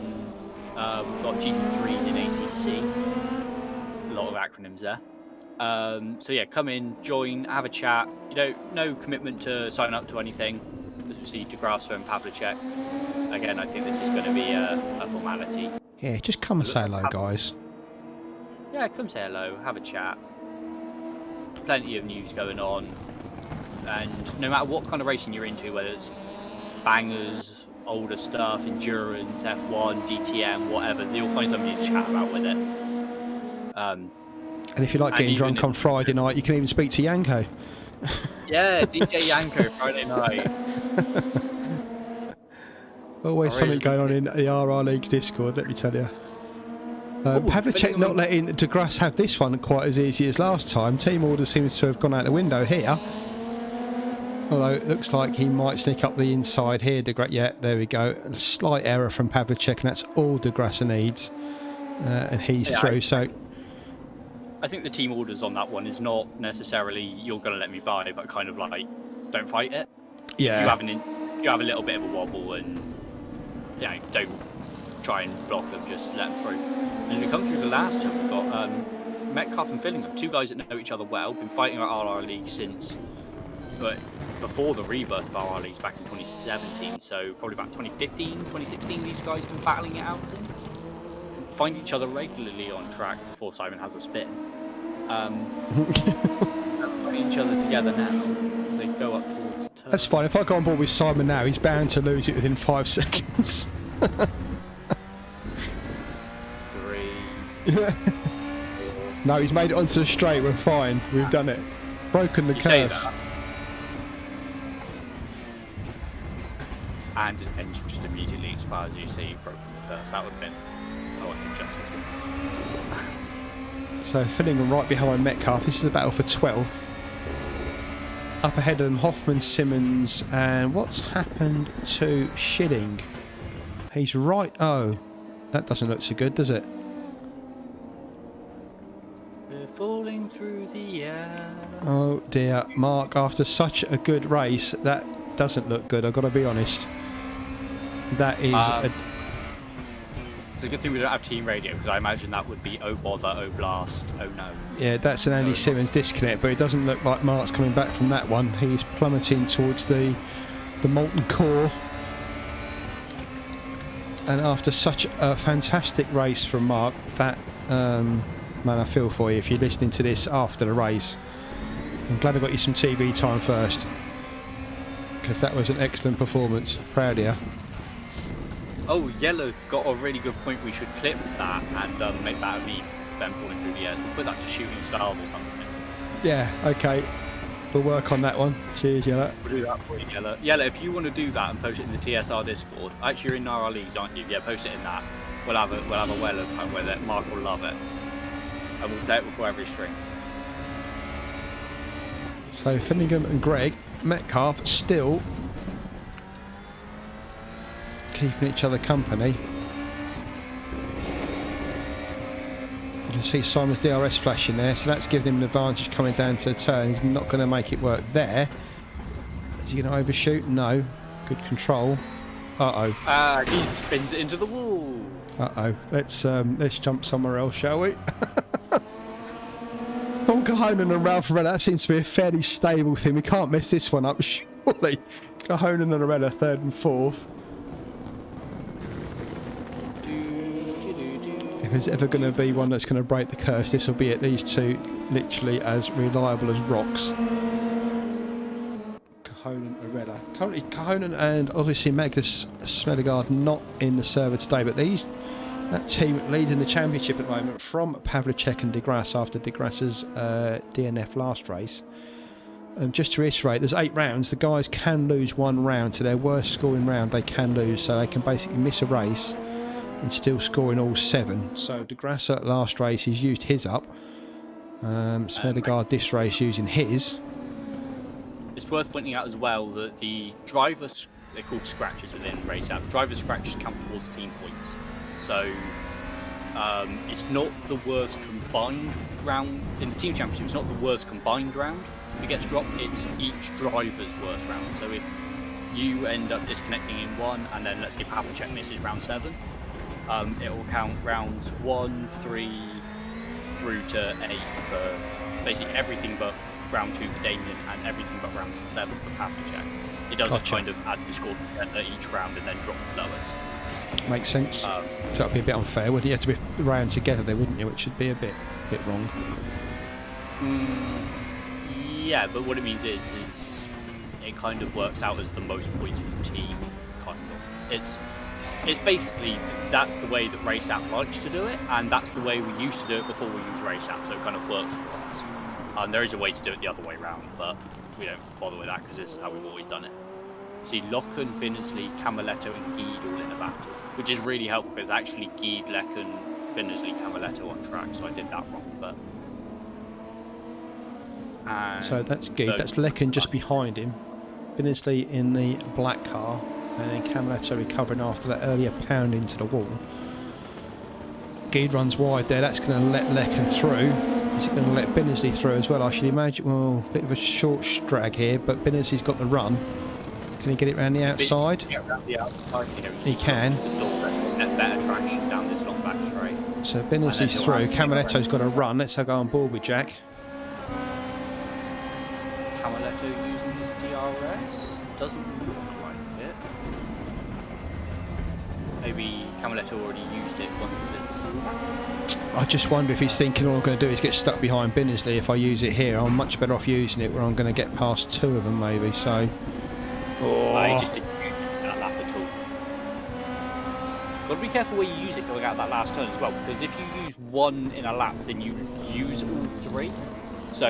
we've got GT3s in ACC. A lot of acronyms there. So yeah, come in, join, have a chat. You know, no commitment to sign up to anything. See DeGrasse and Pavlicek. Again, I think this is going to be a formality. Yeah, just come and say hello, guys. Yeah, come say hello, have a chat. Plenty of news going on. And no matter what kind of racing you're into, whether it's bangers, older stuff, endurance, F1, DTM, whatever, you'll find somebody to chat about with it. And if you like getting drunk on Friday night, you can even speak to Yanko. Yeah, DJ Yanko, Friday night. Always something going on in the RRLeagues Discord, let me tell you. Pavlicek not letting DeGrasse have this one quite as easy as last time. Team order seems to have gone out the window here. Although it looks like he might sneak up the inside here. Yeah, there we go. A slight error from Pavlicek, and that's all DeGrasse needs. And he's through. I think the team orders on that one is not necessarily you're going to let me by, but kind of like don't fight it. Yeah. If you have a little bit of a wobble and don't try and block them, just let them through. And as we come through the last turn, we've got Metcalf and Fillingham, two guys that know each other well, been fighting at RRLeagues since before the rebirth of RRLeagues back in 2017, so probably about 2015, 2016 these guys have been battling it out since. find each other regularly on track before Simon has a spin. Find each other together now. They go up towards turn. That's fine. If I go on board with Simon now, he's bound to lose it within 5 seconds. 3. No, he's made it onto the straight. We're fine. We've done it. Broken the curse. And his engine just immediately expires. You see, you've broken the curse. That would have been poetic justice. So Fillingham right behind Metcalf. This is a battle for 12th. Up ahead of them, Hoffman, Simmons, and what's happened to Schilling? He's right. Oh, that doesn't look so good, does it? We're falling through the air. Oh dear, Mark. After such a good race, that doesn't look good. I've got to be honest. That is. It's a good thing we don't have team radio, because I imagine that would be oh bother, oh blast, oh no. Yeah, that's an Andy Simmons disconnect, but it doesn't look like Mark's coming back from that one. He's plummeting towards the molten core. And after such a fantastic race from Mark, that man, I feel for you if you're listening to this after the race. I'm glad I got you some TV time first, because that was an excellent performance. Proud of you. Oh, Yellow got a really good point. We should clip that and make that be them falling through the air. We'll put that to shooting stars or something. Yeah, okay. We'll work on that one. Cheers, Yellow. We'll do that for you, Yellow. Yellow, if you want to do that and post it in the TSR Discord, actually you're in RRLeagues, aren't you? Yeah, post it in that. We'll have a whale of fun with it. Mark will love it. And we'll play it before every string. So Fillingham and Greg, Metcalf still keeping each other company. You can see Simon's DRS flashing there, so that's giving him an advantage coming down to a turn. He's not going to make it work there. Is he going to overshoot? No. Good control. Uh-oh. He spins it into the wall. Uh-oh. Let's jump somewhere else, shall we? Tom Cahonan and Ralph Arella, that seems to be a fairly stable thing. We can't mess this one up, surely. Cahonan and Arella, 3rd and 4th. If there's ever going to be one that's going to break the curse, this will be at these two literally as reliable as rocks. Cahonan, Arella. Currently Cahonan and obviously Magnus Smedegaard not in the server today, but that team leading the championship at the moment from Pavlicek and De Grasse after De Grasse's DNF last race. Just to reiterate, there's 8 rounds. The guys can lose 1 round to their worst scoring round. They can lose, so they can basically miss a race and still score in all 7. So De Grasse at last race, he's used his up. Smedegaard this race using his. It's worth pointing out as well that the drivers, they're called scratches within race app. Driver scratches count towards team points. So it's not the worst combined round in the team championship. It's not the worst combined round that gets dropped. It's each driver's worst round. So if you end up disconnecting in one, and then let's say Pavlicek misses round 7, it will count rounds 1, 3 through to 8 for basically everything but round 2 for Damien and everything but round 7 for Pavlicek. It doesn't kind of add the score together each round and then drop the lowest. Makes sense. So that would be a bit unfair, wouldn't it? You have to be round together there, wouldn't you? Which should be a bit wrong. Yeah, but what it means is it kind of works out as the most points for the team. Kind of. It's basically that's the way that Race App likes to do it, and that's the way we used to do it before we used Race App. So it kind of works for us. There is a way to do it the other way around, but we don't bother with that because this is how we've always done it. See Locken, Binnersley, Camaletto and Geed all in the battle, which is really helpful because actually Geed, Lecken, Binnersley, Camaletto on track, so I did that wrong, but... So that's Geed, that's Lecken just behind him, Binnersley in the black car, and then Camaletto recovering after that earlier pound into the wall. Geed runs wide there, that's going to let Lecken through. Is it going to let Binnersley through as well? I should imagine, well, a bit of a short drag here, but Binnersley's got the run. Can he get it around the outside? Yeah, around the outside. He can. Better traction down this long back straight. So Binnersley's through. Camaletto's got a run. Let's go on board with Jack. Camaletto using his DRS? Doesn't look like it. maybe Camiletto already used it once this. I just wonder if he's thinking all I'm going to do is get stuck behind Binnersley. If I use it here, I'm much better off using it where I'm going to get past 2 of them maybe. So, I just didn't use that lap at all. Got to be careful where you use it going out that last turn as well, because if you use 1 in a lap, then you use all 3. So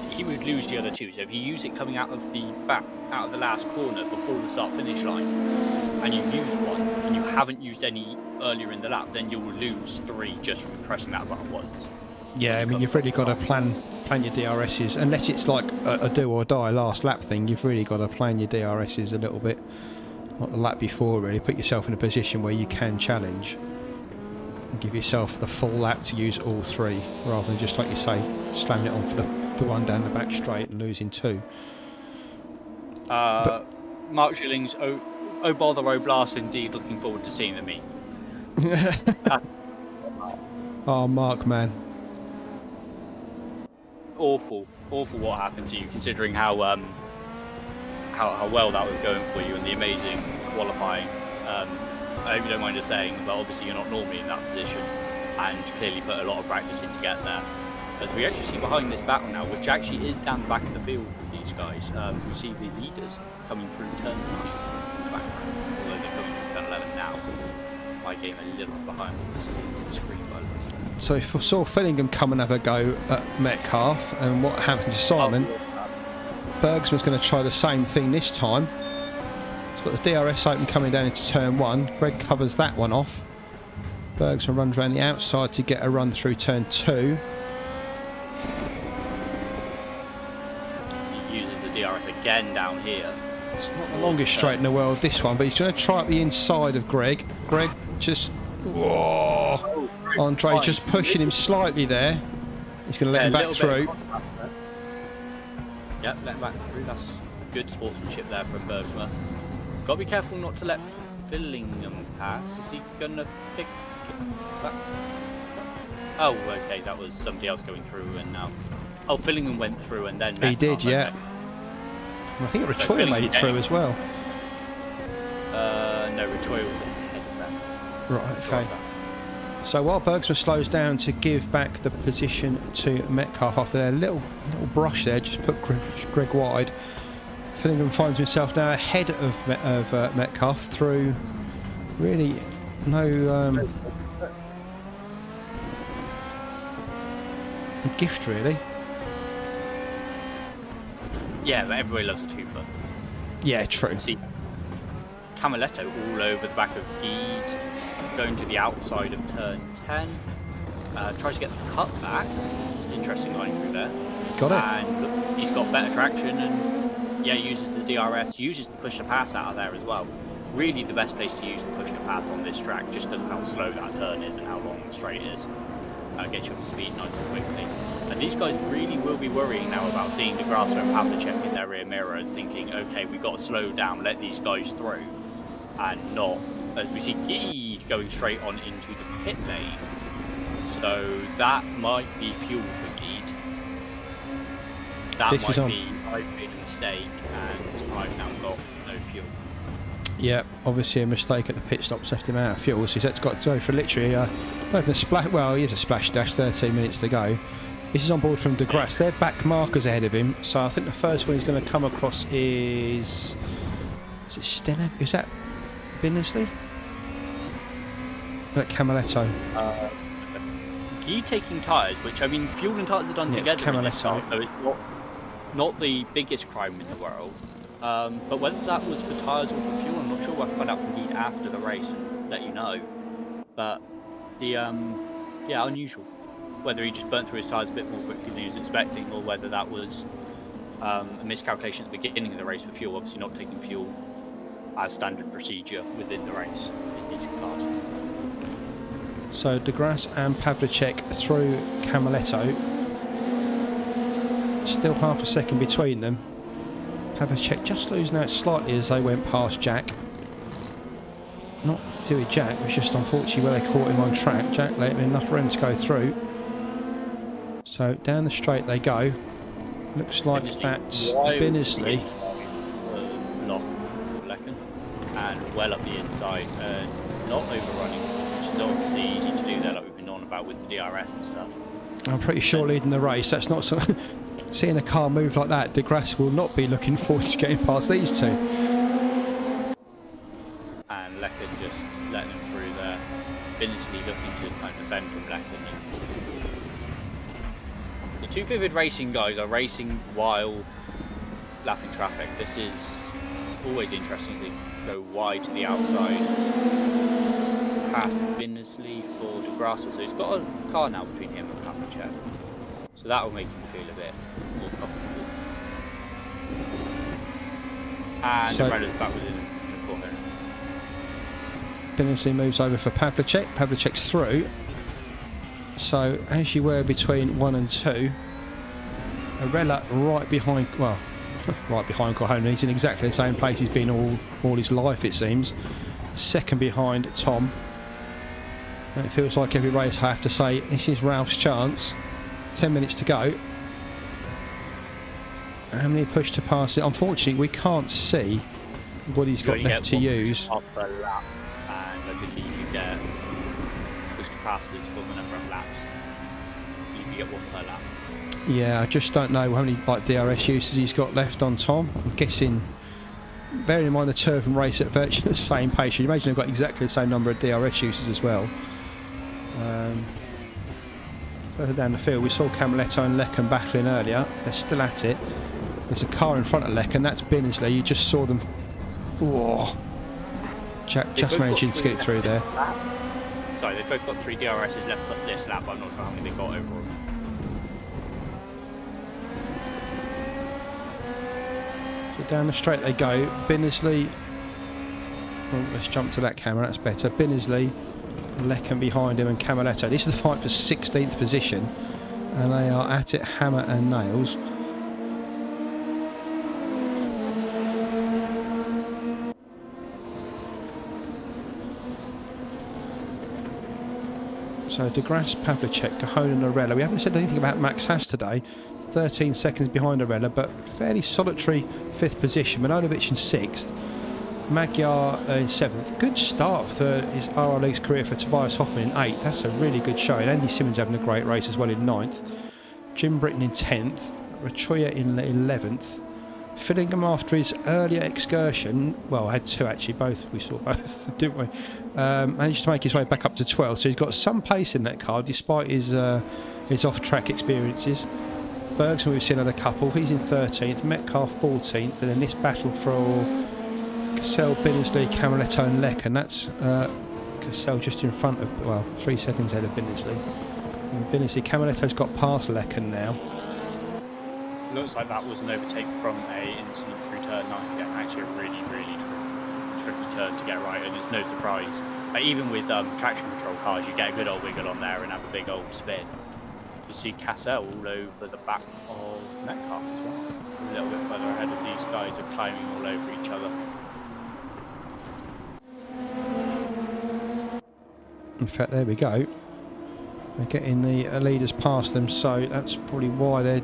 he would lose the other 2. So if you use it coming out of the last corner before the start-finish line, and you use 1, and you haven't used any earlier in the lap, then you'll lose 3 just from pressing that button once. yeah, I mean, you've really got to plan your DRSs, unless it's like a do or die last lap thing. You've really got to plan your DRSs a little bit, like the lap before. Really, put yourself in a position where you can challenge and give yourself the full lap to use all 3, rather than just like you say, slamming it on for the one down the back straight and losing 2. Mark Schillings, oh bother, oh blast indeed, looking forward to seeing the meet. Oh, Mark, man. Awful what happened to you, considering how well that was going for you and the amazing qualifying. I hope you don't mind us saying, but obviously you're not normally in that position and clearly put a lot of practice in to get there. As we actually see behind this battle now, which actually is down the back of the field for these guys, we see the leaders coming through turn 9 in the background, although they're coming through turn 11 now. My game a little behind the screen by the looks of it. So if I saw Fillingham come and have a go at Metcalf, and what happened to Simon, Bergsman's going to try the same thing this time. He's got the DRS open coming down into turn 1. Greg covers that one off. Bergsman runs around the outside to get a run through turn 2. He uses the DRS again down here. It's not the longest straight in the world, this one, but he's going to try up the inside of Greg. Greg just... Whoa! Andre just pushing him slightly there. He's going to let him back through. Yep, let him back through. That's good sportsmanship there from Bergsma. Got to be careful not to let Fillingham pass. Is he going to pick that? Oh, okay, that was somebody else going through and now... Oh, Fillingham went through and then... He did, yeah. Okay. I think Richoya made it through as well. No, Richoya was ahead of that. Right, okay. So while Bergsman slows down to give back the position to Metcalf after their little brush there, just put Greg wide. Fillingham finds himself now ahead of Metcalf through really no gift really. Yeah, but everybody loves a 2-foot. Yeah, true. See, Camiletto all over the back of Geed, going to the outside of turn 10. Tries to get the cut back. It's an interesting line through there. Got it. And look, he's got better traction and yeah, uses the DRS, uses the push to pass out of there as well. Really the best place to use the push to pass on this track, just because of how slow that turn is and how long the straight is. Gets you up to speed nice and quickly. And these guys really will be worrying now about seeing the Grasso and Pavlicek in their rear mirror and thinking, okay, we've got to slow down, let these guys through, and not, as we see Geed going straight on into the pit lane. So that might be fuel for Geed. That might be, I've made a mistake and I've now got no fuel. Yeah, obviously a mistake at the pit stops left him out of fuel, so he's got to go for literally both the splash. Well, he is a splash dash. 13 minutes to go. This is on board from De Grasse. They're back markers ahead of him, so I think the first one he's going to come across is it Stenner? Is that Binnersley? Is that Camiletto? Geed taking tyres, which I mean, fuel and tyres are done together. Camiletto. So it's not the biggest crime in the world. But whether that was for tyres or for fuel, I'm not sure. We'll find out from Geed after the race and let you know. But the yeah, unusual. Whether he just burnt through his tyres a bit more quickly than he was expecting, or whether that was a miscalculation at the beginning of the race for fuel. Obviously, not taking fuel as standard procedure within the race in these cars. So De Grasse and Pavlicek through Camiletto. Still half a second between them. Pavlicek just losing out slightly as they went past Jack. Not to do with Jack, it was just unfortunately where they caught him on track. Jack let him enough room to go through. So down the straight they go. Looks like that's Binnersley. And well up the inside. not overrunning, which is obviously easy to do there, like we've been on about with the DRS and stuff. I'm pretty sure leading the race, that's not something... Seeing a car move like that, De Grasse will not be looking forward to getting past these two. And Lecken just letting him through there. Binnesley looking to kind of defend from Lecken. The two Vivid Racing guys are racing while lapping traffic. This is always interesting to go wide to the outside. Past Binnesley for De Grasse, so he's got a car now between him and Pavlicek. So that will make him feel a bit more comfortable. And so, Rena's back within the corner. Binnesley moves over for Pavlicek. Pavlicek's through. So as you were between 1 and 2, Arella right behind, well, right behind Corhona. He's in exactly the same place he's been all his life, it seems. Second behind Tom. And it feels like every race I have to say, this is Ralph's chance. 10 minutes to go. How many push to pass it? Unfortunately, we can't see what he's got left to use. Off a lap, and I believe you get push to pass this for the number of laps. I believe you get one per lap. Yeah, I just don't know how many DRS uses he's got left on Tom. I'm guessing, bearing in mind the two of them race at virtually the same pace, you imagine they've got exactly the same number of DRS uses as well. Further down the field, we saw Camaletto and Lecken battling earlier. They're still at it. There's a car in front of Lecken. That's Binnesley. You just saw them. Whoa. Just managing to get it through there. Sorry, they've both got 3 DRSs left this lap. I'm not sure how many they got overall. So down the straight they go. Binnesley. Oh, let's jump to that camera. That's better. Binnesley. Lecken behind him and Camaletto. This is the fight for 16th position, and they are at it hammer and nails. So De Grasse, Pavlicek, Corhona and Arella. We haven't said anything about Max Haas today. 13 seconds behind Arella, but fairly solitary 5th position. Manojlovic in 6th. Magyar in 7th. Good start for his RRLeagues career for Tobias Hoffman in 8th. That's a really good showing. Andy Simmons having a great race as well in 9th. Jim Britton in 10th. Rachoya in 11th. Fillingham after his earlier excursion, well, I had 2 actually, we saw both, didn't we? Managed to make his way back up to 12th, so he's got some pace in that car despite his off-track experiences. Bergson we've seen on a couple, he's in 13th, Metcalf 14th, and in this battle for Cassell, Binnesley, Camaletto and Lecken, that's Cassell just in front of, well, 3 seconds ahead of Binnesley. And Binnesley, Camaletto's got past Lecken now. Looks like that was an overtake from a incident through turn 9. Yeah, actually a really, really tricky turn to get right, and it's no surprise. Even with traction control cars, you get a good old wiggle on there and have a big old spin. You see Cassell all over the back of Metcalf as well. A little bit further ahead as these guys are climbing all over each other. In fact, there we go. They're getting the leaders past them, so that's probably why their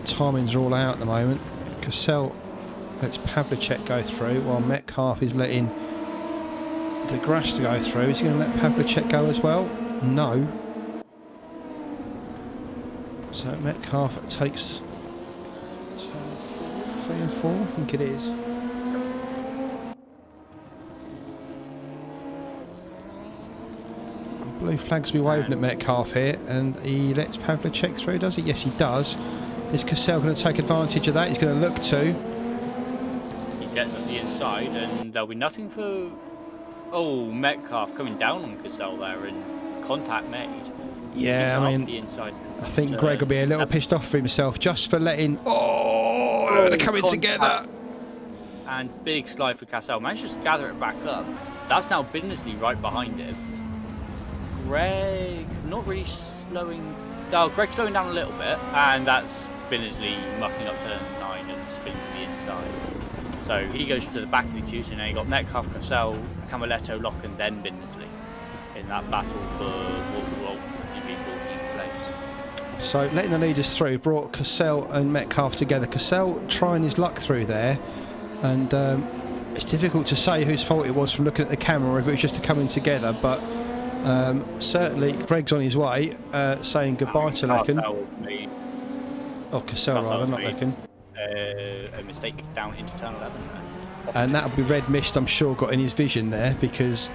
timings are all out at the moment. Cassell lets Pavlicek go through, while Metcalf is letting De Grasse to go through. Is he going to let Pavlicek go as well? No. So Metcalf takes 3 and 4, I think it is. Blue flags be waving at Metcalf here, and he lets Pavlicek through, does he? Yes, he does. Is Cassell going to take advantage of that? He's going to look to. He gets up the inside, and there'll be nothing for... Oh, Metcalf coming down on Cassell there, and contact made. Yeah, I mean, the inside I think Greg will be a little pissed off for himself just for letting... Oh, they're coming together. And big slide for Cassell. Managed to gather it back up. That's now Binnesley right behind him. Greg not really slowing... No, Greg's slowing down a little bit, and that's Binnesley mucking up turn 9 and spinning to the inside. So he goes to the back of the queue, so now you got Metcalf, Cassell, Camaletto, Locke, and then Binnesley in that battle for what will ultimately be 14th place. So letting the leaders through brought Cassell and Metcalf together. Cassell trying his luck through there, and It's difficult to say whose fault it was from looking at the camera, or if it was just a coming together, but certainly Greg's on his way, saying goodbye to Lecken. Oh, Cassell rather, not Lecken. A mistake down into turn 11. And that'll be red mist, I'm sure, got in his vision there, because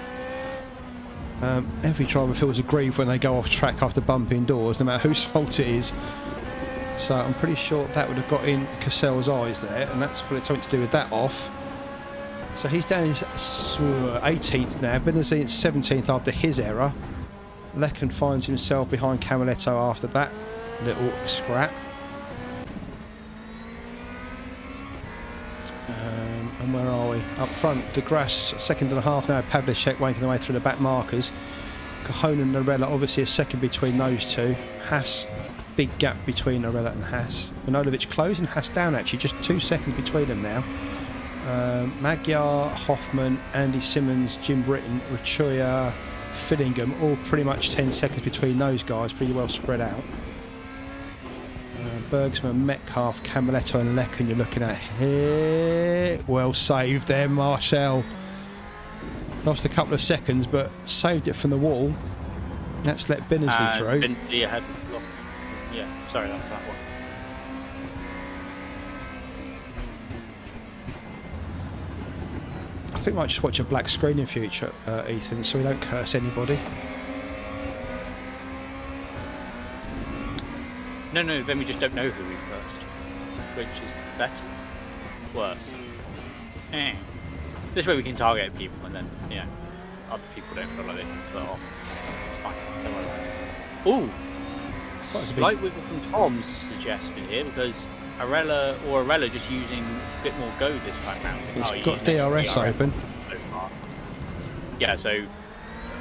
every driver feels aggrieved when they go off track after bumping doors, no matter whose fault it is. So I'm pretty sure that would have got in Cassell's eyes there, and that's probably something to do with that off. So he's down his 18th now, Benazine 17th after his error. Lecken finds himself behind Camaletto after that little scrap. And where are we? Up front, DeGrasse, 2.5 now, Pavlicek wanking their way through the back markers. Cahonen and Arella, obviously a second between those two. Haas, big gap between Arella and Haas. Manojlovic closing Haas down actually, just 2 seconds between them now. Magyar, Hoffman, Andy Simmons, Jim Britton, Richuya, Fillingham, all pretty much 10 seconds between those guys, pretty well spread out. Bergsman, Metcalf, Camaletto and Lecken you're looking at here. Well saved there, Marshall. Lost a couple of seconds, but saved it from the wall. Let's let Binnersley through. Yeah, sorry, that's that one. I think we might just watch a black screen in future, Ethan, so we don't curse anybody. No, then we just don't know who we've cursed. Which is better? Worse. This way we can target people and then, yeah, other people don't feel like they can put off. It's fine, don't worry about it. Ooh! Slight wiggle from Tom's suggested here because Arella just using a bit more go this time round. He's got DRS open. So far. Yeah, so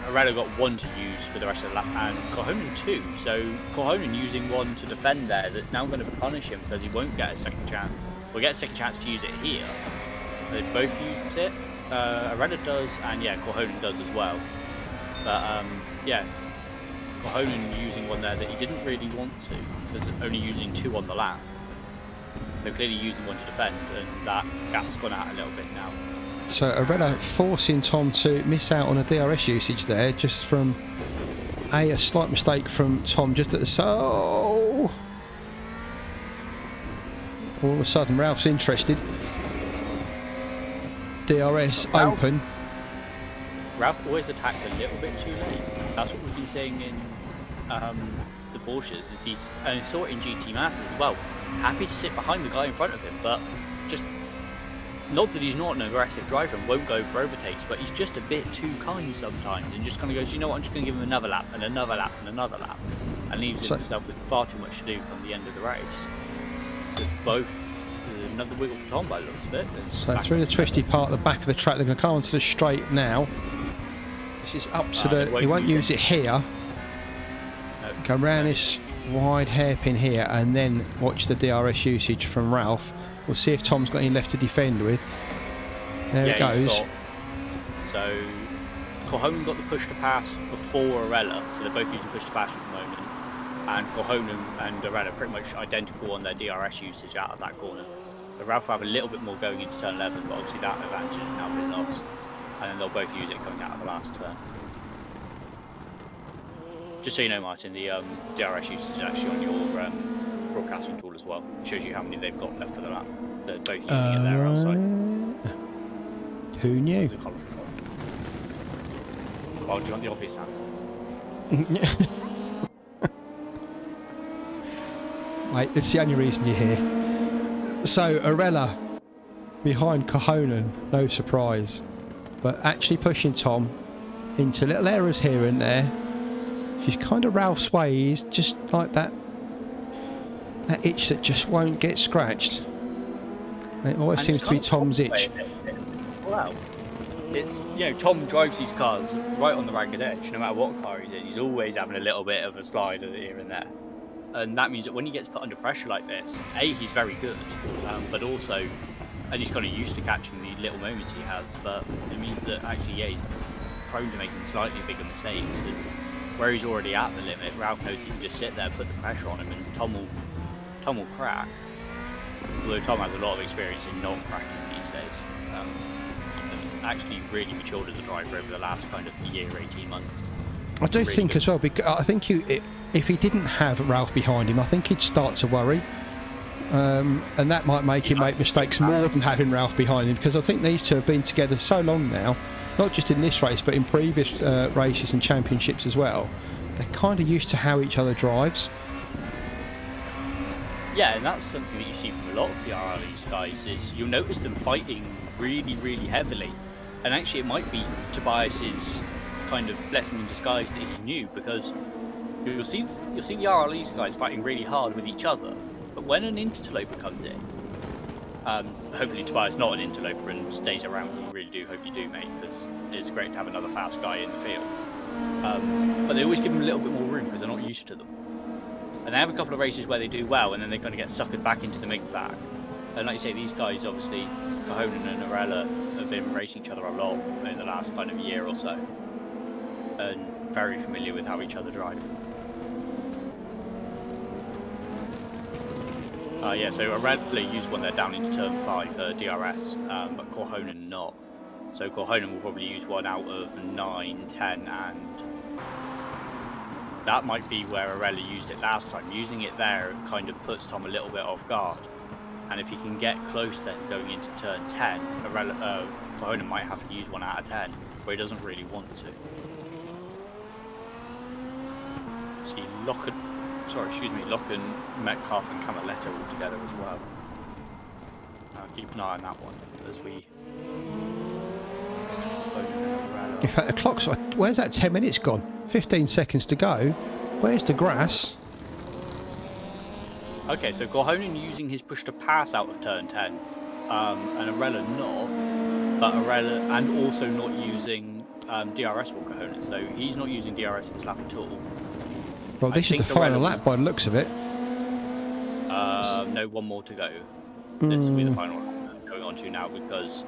Arella got 1 to use for the rest of the lap and Cahonen 2, so Cahonen using 1 to defend there, that's now going to punish him because he won't get a second chance. We'll get a second chance to use it here. They both used it, Arella does, and yeah, Cahonen does as well. But yeah, Cahonen using 1 there that he didn't really want to, because only using 2 on the lap. So clearly using 1 to defend, and that gap's gone out a little bit now. So Arella forcing Tom to miss out on a DRS usage there, just from a slight mistake from Tom just at the all of a sudden Ralph's interested. DRS open. Ralph always attacked a little bit too late. That's what we've been saying in the Porsches. And he saw it in GT Masters as well. Happy to sit behind the guy in front of him, but just not that he's not an aggressive driver and won't go for overtakes, but he's just a bit too kind sometimes and just kind of goes, you know what, I'm just going to give him another lap and another lap and another lap, and leaves himself with far too much to do from the end of the race. So both another wiggle for Tom by the looks of it. So through the twisty part at the back of the track, they're going to come onto the straight now. This is up to the, he won't use it here. No, go round this wide hairpin here and then watch the DRS usage from Ralph. We'll see if Tom's got any left to defend with. There it goes. So Cahonen got the push to pass before Arella, so they're both using push to pass at the moment. And Cahonen and Arella pretty much identical on their DRS usage out of that corner. So Ralph will have a little bit more going into turn 11, but obviously that advantage has now been lost. And then they'll both use it coming out of the last turn. Just so you know, Martin, the DRS usage is actually on your broadcasting tool as well. It shows you how many they've got left for the lap. They're both using it there outside. Who knew? Well, do you want the obvious answer? Mate, it's the only reason you're here. So, Arella behind Cahonen, no surprise. But actually pushing Tom into little errors here and there. She's kind of Ralph's way. He's just like that itch that just won't get scratched. And it always seems to be Tom's itch. Well, it's, you know, Tom drives these cars right on the ragged edge. No matter what car he's in, he's always having a little bit of a slide here and there. And that means that when he gets put under pressure like this, A, he's very good, but also, and he's kind of used to catching the little moments he has, but it means that actually, yeah, he's prone to making slightly bigger mistakes. And where he's already at the limit, Ralph knows he can just sit there and put the pressure on him, and Tom will crack. Although Tom has a lot of experience in not cracking these days. actually really matured as a driver over the last kind of year, 18 months. I do Really think good. as well, because I think if he didn't have Ralph behind him, I think he'd start to worry. And that might make him make mistakes more than having Ralph behind him, because I think these two have been together so long now, not just in this race but in previous races and championships as well. They're kind of used to how each other drives. Yeah, and that's something that you see from a lot of the RRLeagues guys, is you'll notice them fighting really, really heavily. And actually it might be Tobias's kind of blessing in disguise that he's new, because you'll see the RRLeagues guys fighting really hard with each other. But when an interloper comes in, hopefully Tobias not an interloper and stays around. You really do hope you do, mate, because it's great to have another fast guy in the field. But they always give them a little bit more room because they're not used to them. And they have a couple of races where they do well, and then they kind of get suckered back into the make-back. And like you say, these guys, obviously, Cajonan and Arella, have been racing each other a lot in the last kind of year or so. And very familiar with how each other drive. Yeah, so Arella used one there down into turn 5 DRS, but Cajonan not. So Cajonan will probably use one out of 9, 10, and that might be where Arella used it last time. Using it there kind of puts Tom a little bit off guard. And if he can get close then going into turn 10, Cajonan might have to use one out of 10, where he doesn't really want to. See, Locke and Metcalf and Camiletta all together as well. Keep an eye on that one as we... In fact, the clock's... Where's that 10 minutes gone? 15 seconds to go. Where's the grass? Okay, so Cajonan using his push to pass out of turn 10, and Arella not, but Arella, and also not using DRS for Cajonan, so he's not using DRS in this lap at all. Well, this is the final lap by the looks of it. No, one more to go. This will be the final lap I'm going on to now, because,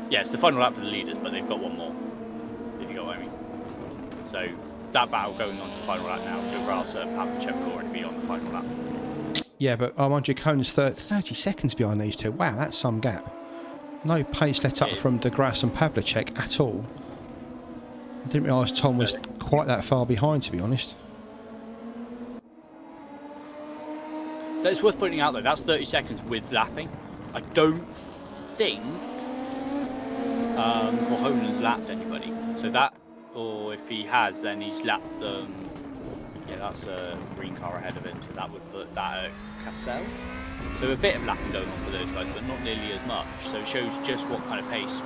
yeah, it's the final lap for the leaders, but they've got one more, if you get what I mean. So, that battle going on to the final lap now. DeGrasse and Pavlicek will already be on the final lap. Yeah, but I mind you, Conan's 30 seconds behind these two. Wow, that's some gap. No pace let up from DeGrasse and Pavlicek at all. I didn't realise Tom was quite that far behind, to be honest. It's worth pointing out though, that's 30 seconds with lapping. I don't think Cajonan's lapped anybody. So that, or if he has, then he's lapped them. Yeah, that's a green car ahead of him, so that would put that at Cassell. So a bit of lapping going on for those guys, but not nearly as much. So it shows just what kind of pace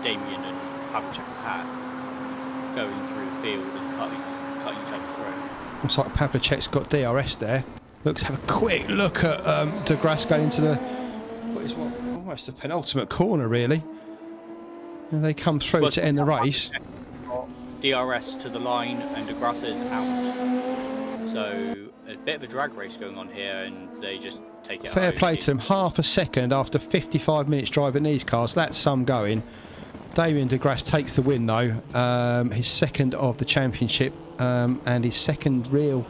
Damien and Pavlicek have had going through the field and cutting each other through. Looks like Pavlicek's got DRS there. Let's have a quick look at DeGrasse going into the almost the penultimate corner, really. And they come through to end the race. DRS to the line and DeGrasse is out. So a bit of a drag race going on here, and they just take it. Fair play to them. Half a second after 55 minutes driving these cars. That's some going. Damien DeGrasse takes the win though. His second of the championship and his second real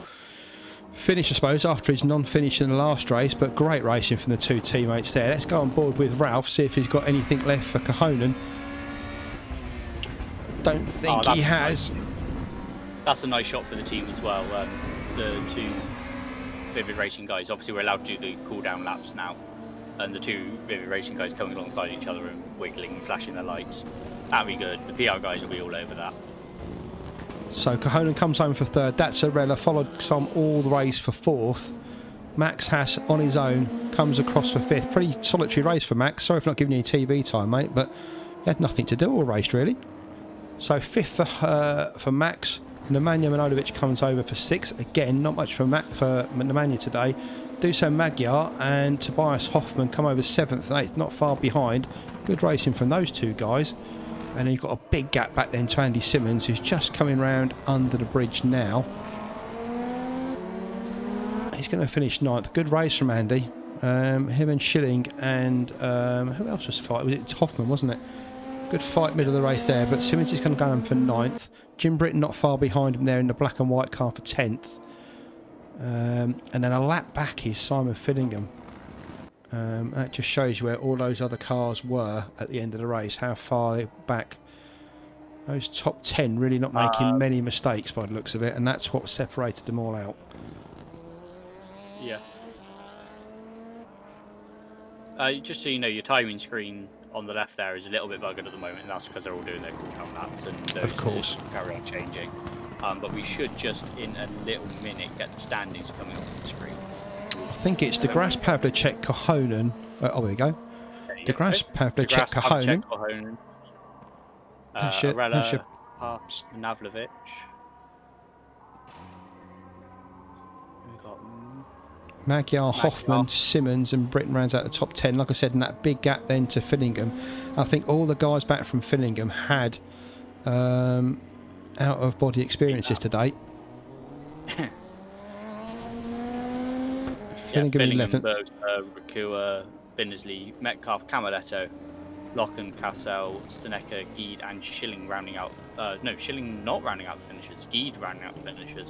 finish, I suppose, after his non-finish in the last race, but great racing from the two teammates there. Let's go on board with Ralph, see if he's got anything left for Cajonan. Don't think he has. Nice. That's a nice shot for the team as well. The two Vivid Racing guys, obviously we're allowed to do the cool-down laps now, and the two Vivid Racing guys coming alongside each other and wiggling and flashing their lights. That'll be good. The PR guys will be all over that. So Cajonan comes home for third. That's Arella, followed Tom all the race for fourth. Max Haas on his own comes across for fifth. Pretty solitary race for Max. Sorry for not giving you TV time, mate, but he had nothing to do all race really. So fifth for Max. Nemanja Manojlovic comes over for sixth. Again, not much for Nemanja today. Dusan Magyar and Tobias Hoffman come over seventh and eighth, not far behind. Good racing from those two guys. And then you've got a big gap back then to Andy Simmons, who's just coming round under the bridge now. He's going to finish ninth. Good race from Andy. Him and Schilling and who else was fighting? Was it Hoffman, wasn't it? Good fight middle of the race there, but Simmons is going to go in for ninth. Jim Britton not far behind him there in the black and white car for 10th. And then a lap back is Simon Fillingham. That just shows you where all those other cars were at the end of the race, how far back. Those top 10 really not making many mistakes by the looks of it, and that's what separated them all out. Yeah. Just so you know, your timing screen on the left there is a little bit buggered at the moment, and that's because they're all doing their cooldown laps, and those Of course. positions carry on changing. But we should just, in a little minute, get the standings coming onto the screen. I think it's DeGrasse, Pavlicek, Kohonen. Oh, there we go. DeGrasse, Pavlicek, Kohonen. Arella, past Navlovic. We've got Magyar, Hoffman, Simmons and Britton rounds out the top 10. Like I said, in that big gap then to Fillingham. I think all the guys back from Fillingham had out-of-body experiences today. Fillingham 11th. Rakua, Binnersley, Metcalf, Camaletto, Locken, Cassell, Stanecker, Geed, and Schilling rounding out. No, Schilling not rounding out the finishers. Geed rounding out the finishers.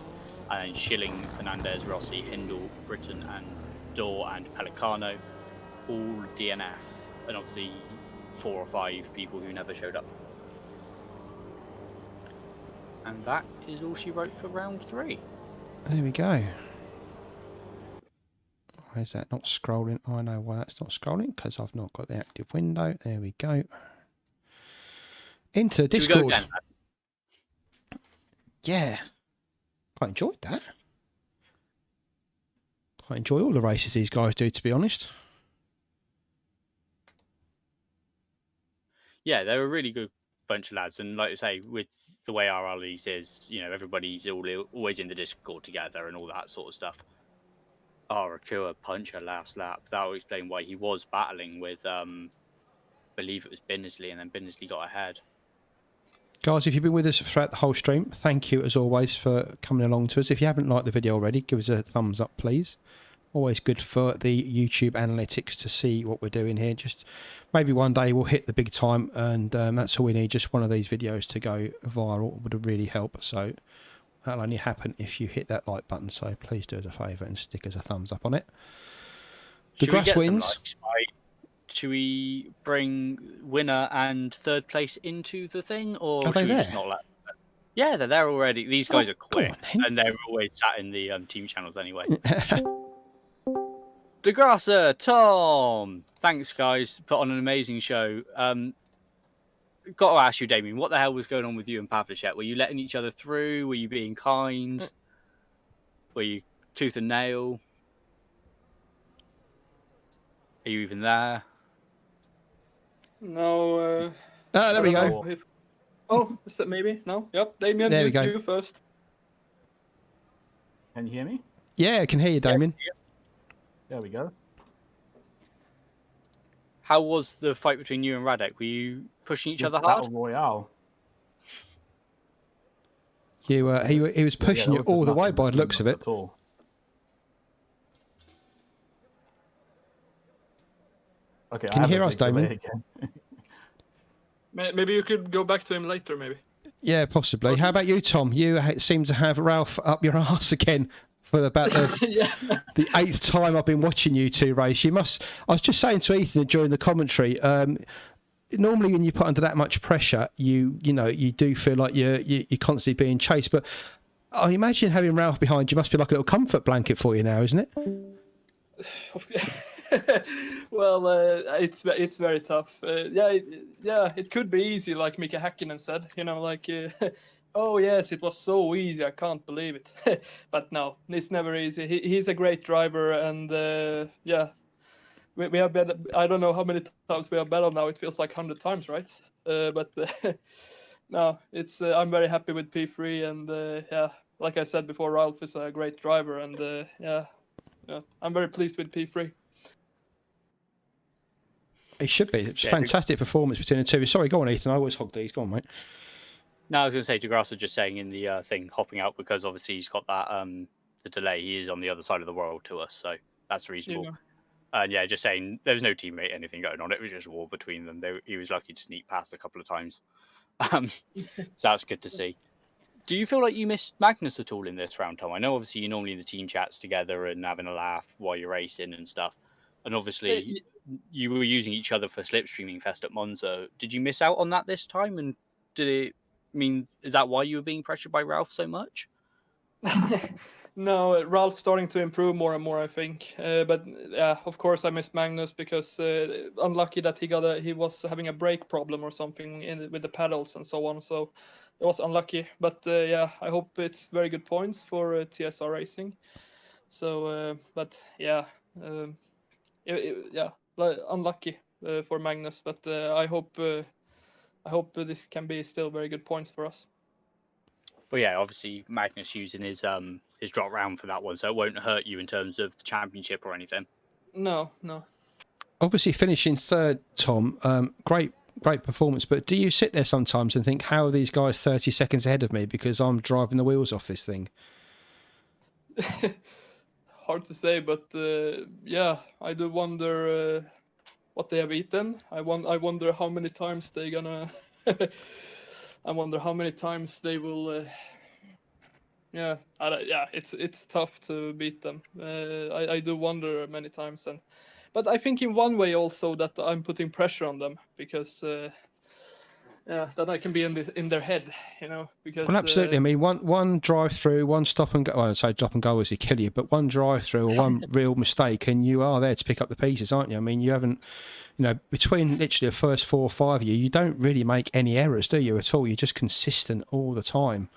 And Schilling, Fernandez, Rossi, Hindle, Britton, and Dorr and Pelicano, all DNF. And obviously 4 or 5 people who never showed up. And that is all she wrote for round 3. There we go. Why is that not scrolling? I know why that's not scrolling, because I've not got the active window. There we go. Into Discord. Again, yeah. Quite enjoyed that. Quite enjoy all the races these guys do, to be honest. Yeah, they're a really good bunch of lads. And like I say, with the way RRLeagues is, you know, everybody's always in the Discord together and all that sort of stuff. Rakua puncher last lap. That will explain why he was battling with, believe it was Binnersley, and then Binnersley got ahead. Guys, if you've been with us throughout the whole stream, thank you as always for coming along to us. If you haven't liked the video already, give us a thumbs up, please. Always good for the YouTube analytics to see what we're doing here. Just maybe one day we'll hit the big time, and that's all we need. Just one of these videos to go viral would really help. So that'll only happen if you hit that like button. So please do us a favour and stick us a thumbs up on it. DeGrasse wins. Should we bring winner and third place into the thing, or Are they should we there? just not let them? Yeah, they're there already. These guys are quick, on, then. and they're always sat in the team channels anyway. DeGrasse, Tom, thanks guys, put on an amazing show. Got to ask you, Damien, what the hell was going on with you and Pavlicek? Were you letting each other through? Were you being kind? Were you tooth and nail? Are you even there? No. There we go. Oh, is that maybe? No? Yep, Damien, There we go. you first. Can you hear me? Yeah, I can hear you, Damien. There we go. How was the fight between you and Radek? Were you pushing each other Battle hard? Royale. He was pushing you all the way by the looks of it. At all. Okay, Can you hear us, Damien? Again. Maybe you could go back to him later, maybe. Yeah, possibly. How about you, Tom? You seem to have Ralph up your arse again for about Yeah. the 8th time I've been watching you two race. You must. I was just saying to Ethan during the commentary. Normally, when you put under that much pressure, you do feel like you're constantly being chased. But I imagine having Ralph behind you must be like a little comfort blanket for you now, isn't it? Well, it's very tough. It could be easy, like Mika Häkkinen said. You know, like, oh yes, it was so easy. I can't believe it. But no, it's never easy. He's a great driver, and we have bet. I don't know how many times we have battled now. It feels like 100 times, right? But no, it's. I'm very happy with P3, and like I said before, Ralph is a great driver, and I'm very pleased with P3. It should be. It's a fantastic performance between the two. Sorry, go on, Ethan. I always hog these. Go on, mate. No, I was going to say, DeGrasse was just saying in the thing, hopping out because obviously he's got that the delay. He is on the other side of the world to us, so that's reasonable. And just saying, there was no teammate anything going on. It was just war between them. He was lucky to sneak past a couple of times. So that's good to see. Do you feel like you missed Magnus at all in this round, Tom? I know obviously you're normally in the team chats together and having a laugh while you're racing and stuff. And obviously, you were using each other for Slipstreaming Fest at Monza. Did you miss out on that this time? And did it mean, is that why you were being pressured by Ralph so much? No, Ralph's starting to improve more and more, I think. But yeah, of course, I missed Magnus because unlucky that he was having a brake problem or something with the pedals and so on. So it was unlucky. But yeah, I hope it's very good points for TSR Racing. So, but yeah, yeah, unlucky for Magnus. But I hope this can be still very good points for us. But yeah, obviously Magnus using his drop round for that one, so it won't hurt you in terms of the championship or anything. No. Obviously, finishing third, Tom, great performance. But do you sit there sometimes and think, how are these guys 30 seconds ahead of me because I'm driving the wheels off this thing? Hard to say, but yeah, I do wonder what they have eaten. I wonder how many times they're gonna. I wonder how many times they will. Yeah, it's tough to beat them. I do wonder many times, but I think in one way also that I'm putting pressure on them because. Yeah, that I can be in their head, because... Well, absolutely. I mean, one drive-through, one stop and go... Well, I'd say stop and go as you kill you, but one drive-through or one real mistake and you are there to pick up the pieces, aren't you? I mean, you haven't... between literally the first 4 or 5 of you don't really make any errors, do you, at all? You're just consistent all the time.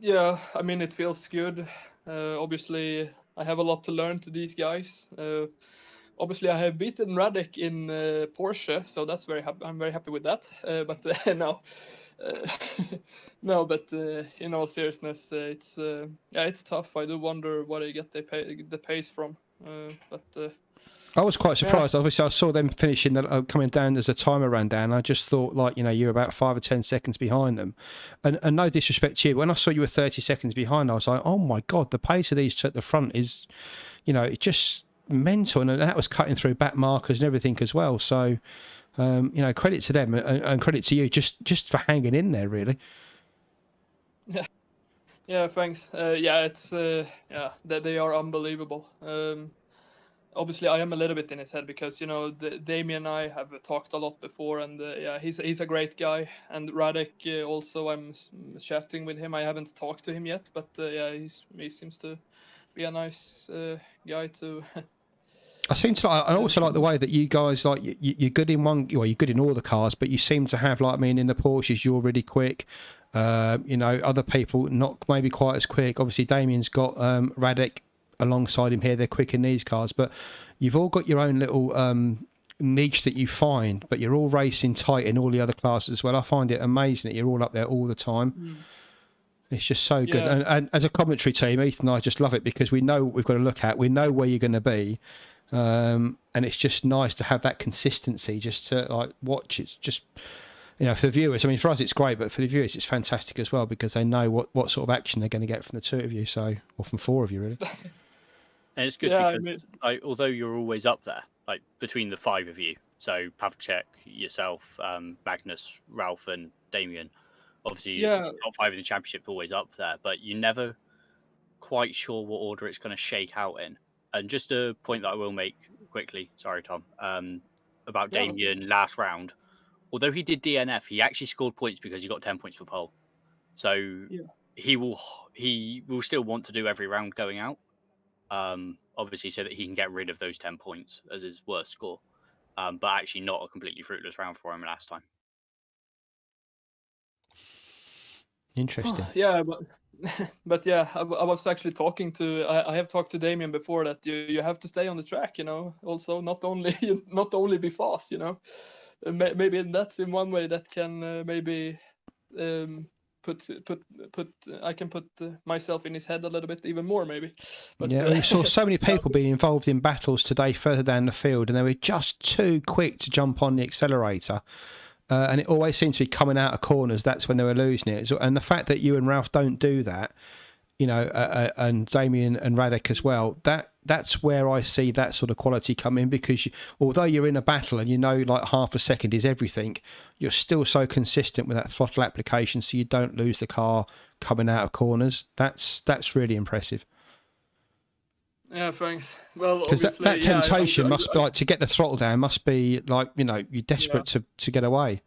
Yeah, I mean, it feels good. Obviously, I have a lot to learn to these guys. Obviously, I have beaten Radek in Porsche, so that's I'm very happy with that. But no, no. But in all seriousness, it's tough. I do wonder where they get the pace from. But I was quite surprised. Yeah. Obviously, I saw them finishing coming down as the timer ran down. I just thought, you're about 5 or 10 seconds behind them. And no disrespect to you, when I saw you were 30 seconds behind, I was like, oh my God, the pace of these at the front is, it's just mental. And that was cutting through back markers and everything as well. So, credit to them and credit to you just for hanging in there, really. Yeah, thanks. It's they are unbelievable. Obviously, I am a little bit in his head because Damien and I have talked a lot before, and he's a great guy. And Radek also, I'm chatting with him. I haven't talked to him yet, but he seems to be a nice guy to. I also like the way that you guys you're good in you're good in all the cars, but you seem to have in the Porsches you're really quick. Other people not maybe quite as quick. Obviously, Damien's got Radek alongside him here. They're quick in these cars, but you've all got your own little niche that you find, but you're all racing tight in all the other classes as well. I find it amazing that you're all up there all the time. It's just so good. And as a commentary team, Ethan and I just love it because we know what we've got to look at. We know where you're going to be. And it's just nice to have that consistency just to watch. It's just, for the viewers, I mean, for us it's great, but for the viewers it's fantastic as well because they know what sort of action they're going to get from the two of you, or from 4 of you, really. And it's good because although you're always up there, between the 5 of you, so Pavlicek, yourself, Magnus, Ralph, and Damien, obviously top 5 in the championship always up there, but you're never quite sure what order it's going to shake out in. And just a point that I will make quickly, sorry Tom, about Damien last round. Although he did DNF, he actually scored points because he got 10 points for pole. So he will still want to do every round going out. Obviously so that he can get rid of those 10 points as his worst score, but actually not a completely fruitless round for him last time. Interesting. But I was actually talking to I have talked to Damien before that you have to stay on the track, also not only be fast, maybe that's in one way that can maybe I can put myself in his head a little bit even more, maybe. But, we saw so many people being involved in battles today further down the field, and they were just too quick to jump on the accelerator. And it always seems to be coming out of corners. That's when they were losing it. And the fact that you and Ralph don't do that, and Damien and Radek as well, that's where I see that sort of quality come in because although you're in a battle and half a second is everything, you're still so consistent with that throttle application so you don't lose the car coming out of corners. That's really impressive. Yeah, thanks. Well, Because obviously, that yeah, temptation must be like to get the throttle down. Must be like you're desperate to get away.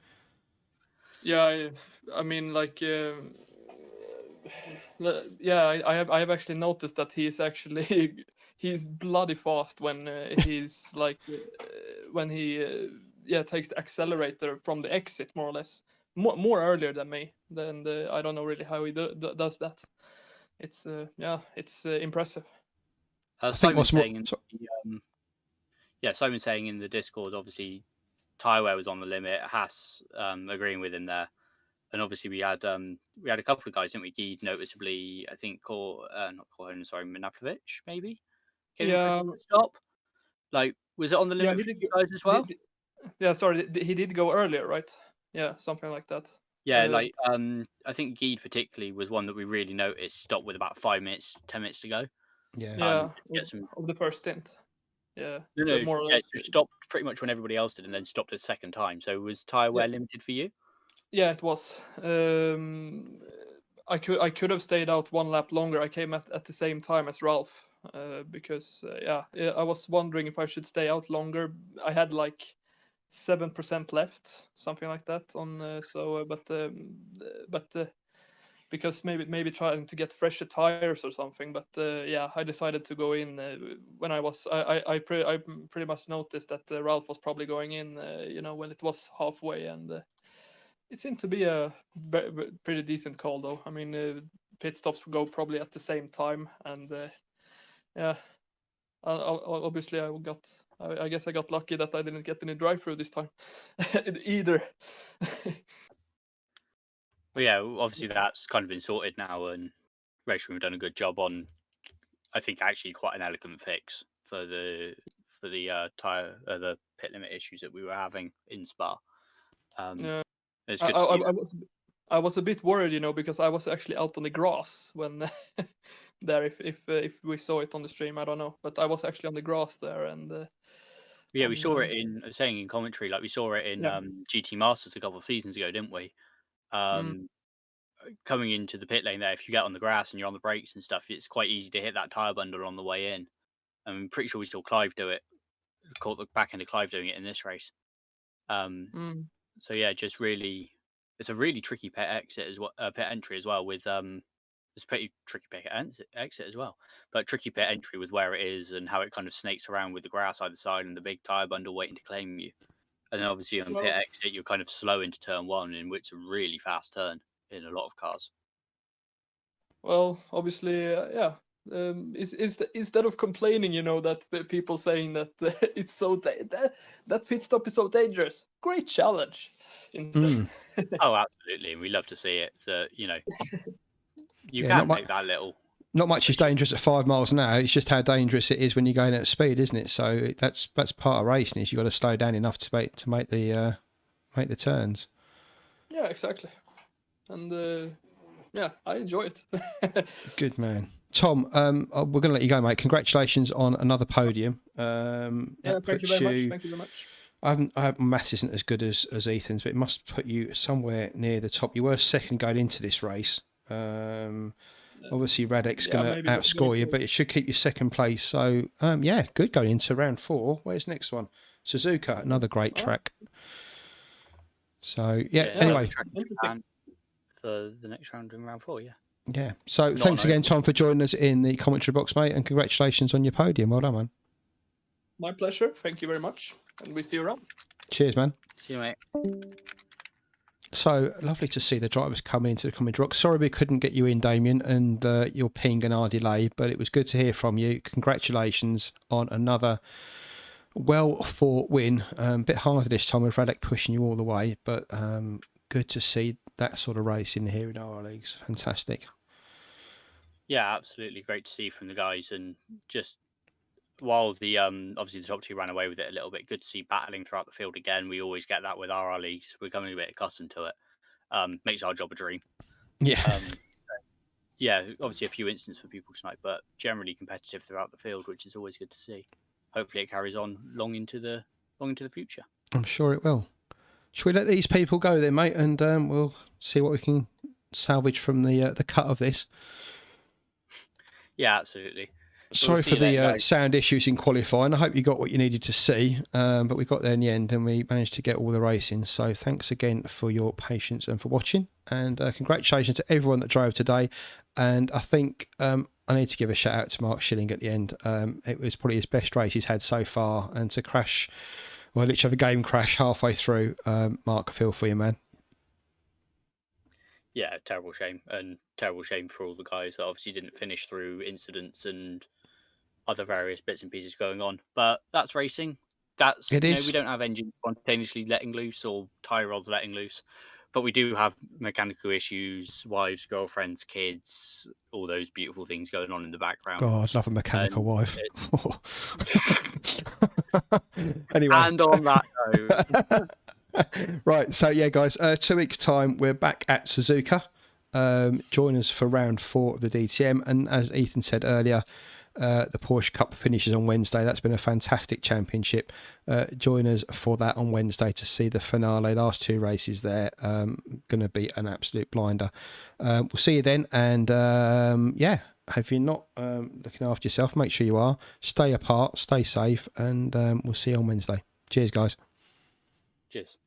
Yeah, I mean, like, yeah, I have actually noticed that he's actually he's bloody fast when he's like when he takes the accelerator from the exit, more or less, more earlier than me. Then I don't know really how he does that. It's it's impressive. I think Simon what's more. saying in Simon saying in the Discord, obviously tyre wear was on the limit. Haas agreeing with him there, and obviously we had a couple of guys, didn't we? Guide noticeably, I think, not Corhonen, sorry, Manaplovic maybe came in Yeah, for a stop. Like, was it on the yeah, limit for you guys as well? yeah, sorry, he did go earlier, right? Yeah, something like that. Yeah, like I think Guide particularly was one that we really noticed stopped with about 5 minutes, 10 minutes to go. Yeah, Get some. of the first stint. Yeah, No, more or yeah, less. so stopped pretty much when everybody else did, and then stopped a second time. So was tyre wear limited for you? Yeah, it was. I could have stayed out one lap longer. I came at the same time as Ralph because I was wondering if I should stay out longer. I had like 7% left, something like that on. Because maybe trying to get fresher tires or something. But I decided to go in when I pretty much noticed that Ralph was probably going in. When it was halfway, and it seemed to be a pretty decent call, though. I mean, pit stops go probably at the same time, and obviously I guess I got lucky that I didn't get any drive-through this time either. But yeah, obviously that's kind of been sorted now, and Racing have done a good job on, I think, actually quite an elegant fix for the tire the pit limit issues that we were having in Spa. Yeah. It's good to see. I was a bit worried, because I was actually out on the grass when there. If we saw it on the stream, I don't know, but I was actually on the grass there, and yeah, we saw it in saying in commentary, like we saw it in GT Masters a couple of seasons ago, didn't we? Coming into the pit lane there, if you get on the grass and you're on the brakes and stuff, it's quite easy to hit that tyre bundle on the way in. I'm pretty sure we saw Clive do it. Caught the back end of Clive doing it in this race. So yeah, just really, it's a really tricky pit exit as well, pit entry as well. With it's a pretty tricky pit exit as well, but tricky pit entry with where it is and how it kind of snakes around with the grass either side and the big tyre bundle waiting to claim you. And then obviously on pit exit, you're kind of slow into turn one, in which it's a really fast turn in a lot of cars. Well, obviously, instead of complaining, that people saying that it's so that pit stop is so dangerous, great challenge. Oh, absolutely, and we love to see it. That you can make that little. Not much is dangerous at 5 miles an hour. It's just how dangerous it is when you're going at speed, isn't it? So that's part of racing. Is you've got to slow down enough to make the turns. Yeah, exactly. And I enjoy it. Good man, Tom. We're going to let you go, mate. Congratulations on another podium. Thank you very much. Thank you very much. Maths isn't as good as Ethan's, but it must put you somewhere near the top. You were second going into this race. Obviously, Radek's going to outscore you, but it should keep you second place. So, good going into round 4. Where's the next one? Suzuka, another great track. So, anyway. For the next round in round 4, Yeah. So, thanks again, Tom, for joining us in the commentary box, mate, and congratulations on your podium. Well done, man. My pleasure. Thank you very much. And we see you around. Cheers, man. See you, mate. So lovely to see the drivers coming into the commentary box. Sorry we couldn't get you in, Damien, and your ping and our delay, but it was good to hear from you. Congratulations on another well-fought win. A bit harder this time with Radek pushing you all the way, but good to see that sort of race in here in RRLeagues. Fantastic. Yeah, absolutely. Great to see from the guys, and just while the obviously the top two ran away with it a little bit, good to see battling throughout the field again. We always get that with RRLeagues. We're becoming a bit accustomed to it. Makes our job a dream. Yeah. Obviously a few incidents for people tonight, but generally competitive throughout the field, which is always good to see. Hopefully it carries on long into the future. I'm sure it will. Should we let these people go then, mate, and we'll see what we can salvage from the cut of this? Yeah, absolutely. Sorry see for you later, the guys. sound issues in qualifying. I hope you got what you needed to see, but we got there in the end and we managed to get all the racing. So thanks again for your patience and for watching. And congratulations to everyone that drove today. And I think I need to give a shout out to Mark Schilling at the end. It was probably his best race he's had so far. And to crash, well, literally have a game crash halfway through, Mark, I feel for you, man. Yeah, terrible shame, and terrible shame for all the guys that obviously didn't finish through incidents and other various bits and pieces going on. But that's racing. That's It you know, is. we don't have engines spontaneously letting loose or tie rods letting loose, but we do have mechanical issues, wives, girlfriends, kids, all those beautiful things going on in the background. God, love a mechanical wife. It- Anyway. And on that note, Right, so yeah, guys, 2 weeks' time, we're back at Suzuka. Join us for round 4 of the DTM. And as Ethan said earlier, the Porsche Cup finishes on Wednesday. That's been a fantastic championship. Join us for that on Wednesday to see the finale. Last 2 races there. Going to be an absolute blinder. We'll see you then. And yeah, if you're not looking after yourself, make sure you are. Stay apart, stay safe, and we'll see you on Wednesday. Cheers, guys. cheers.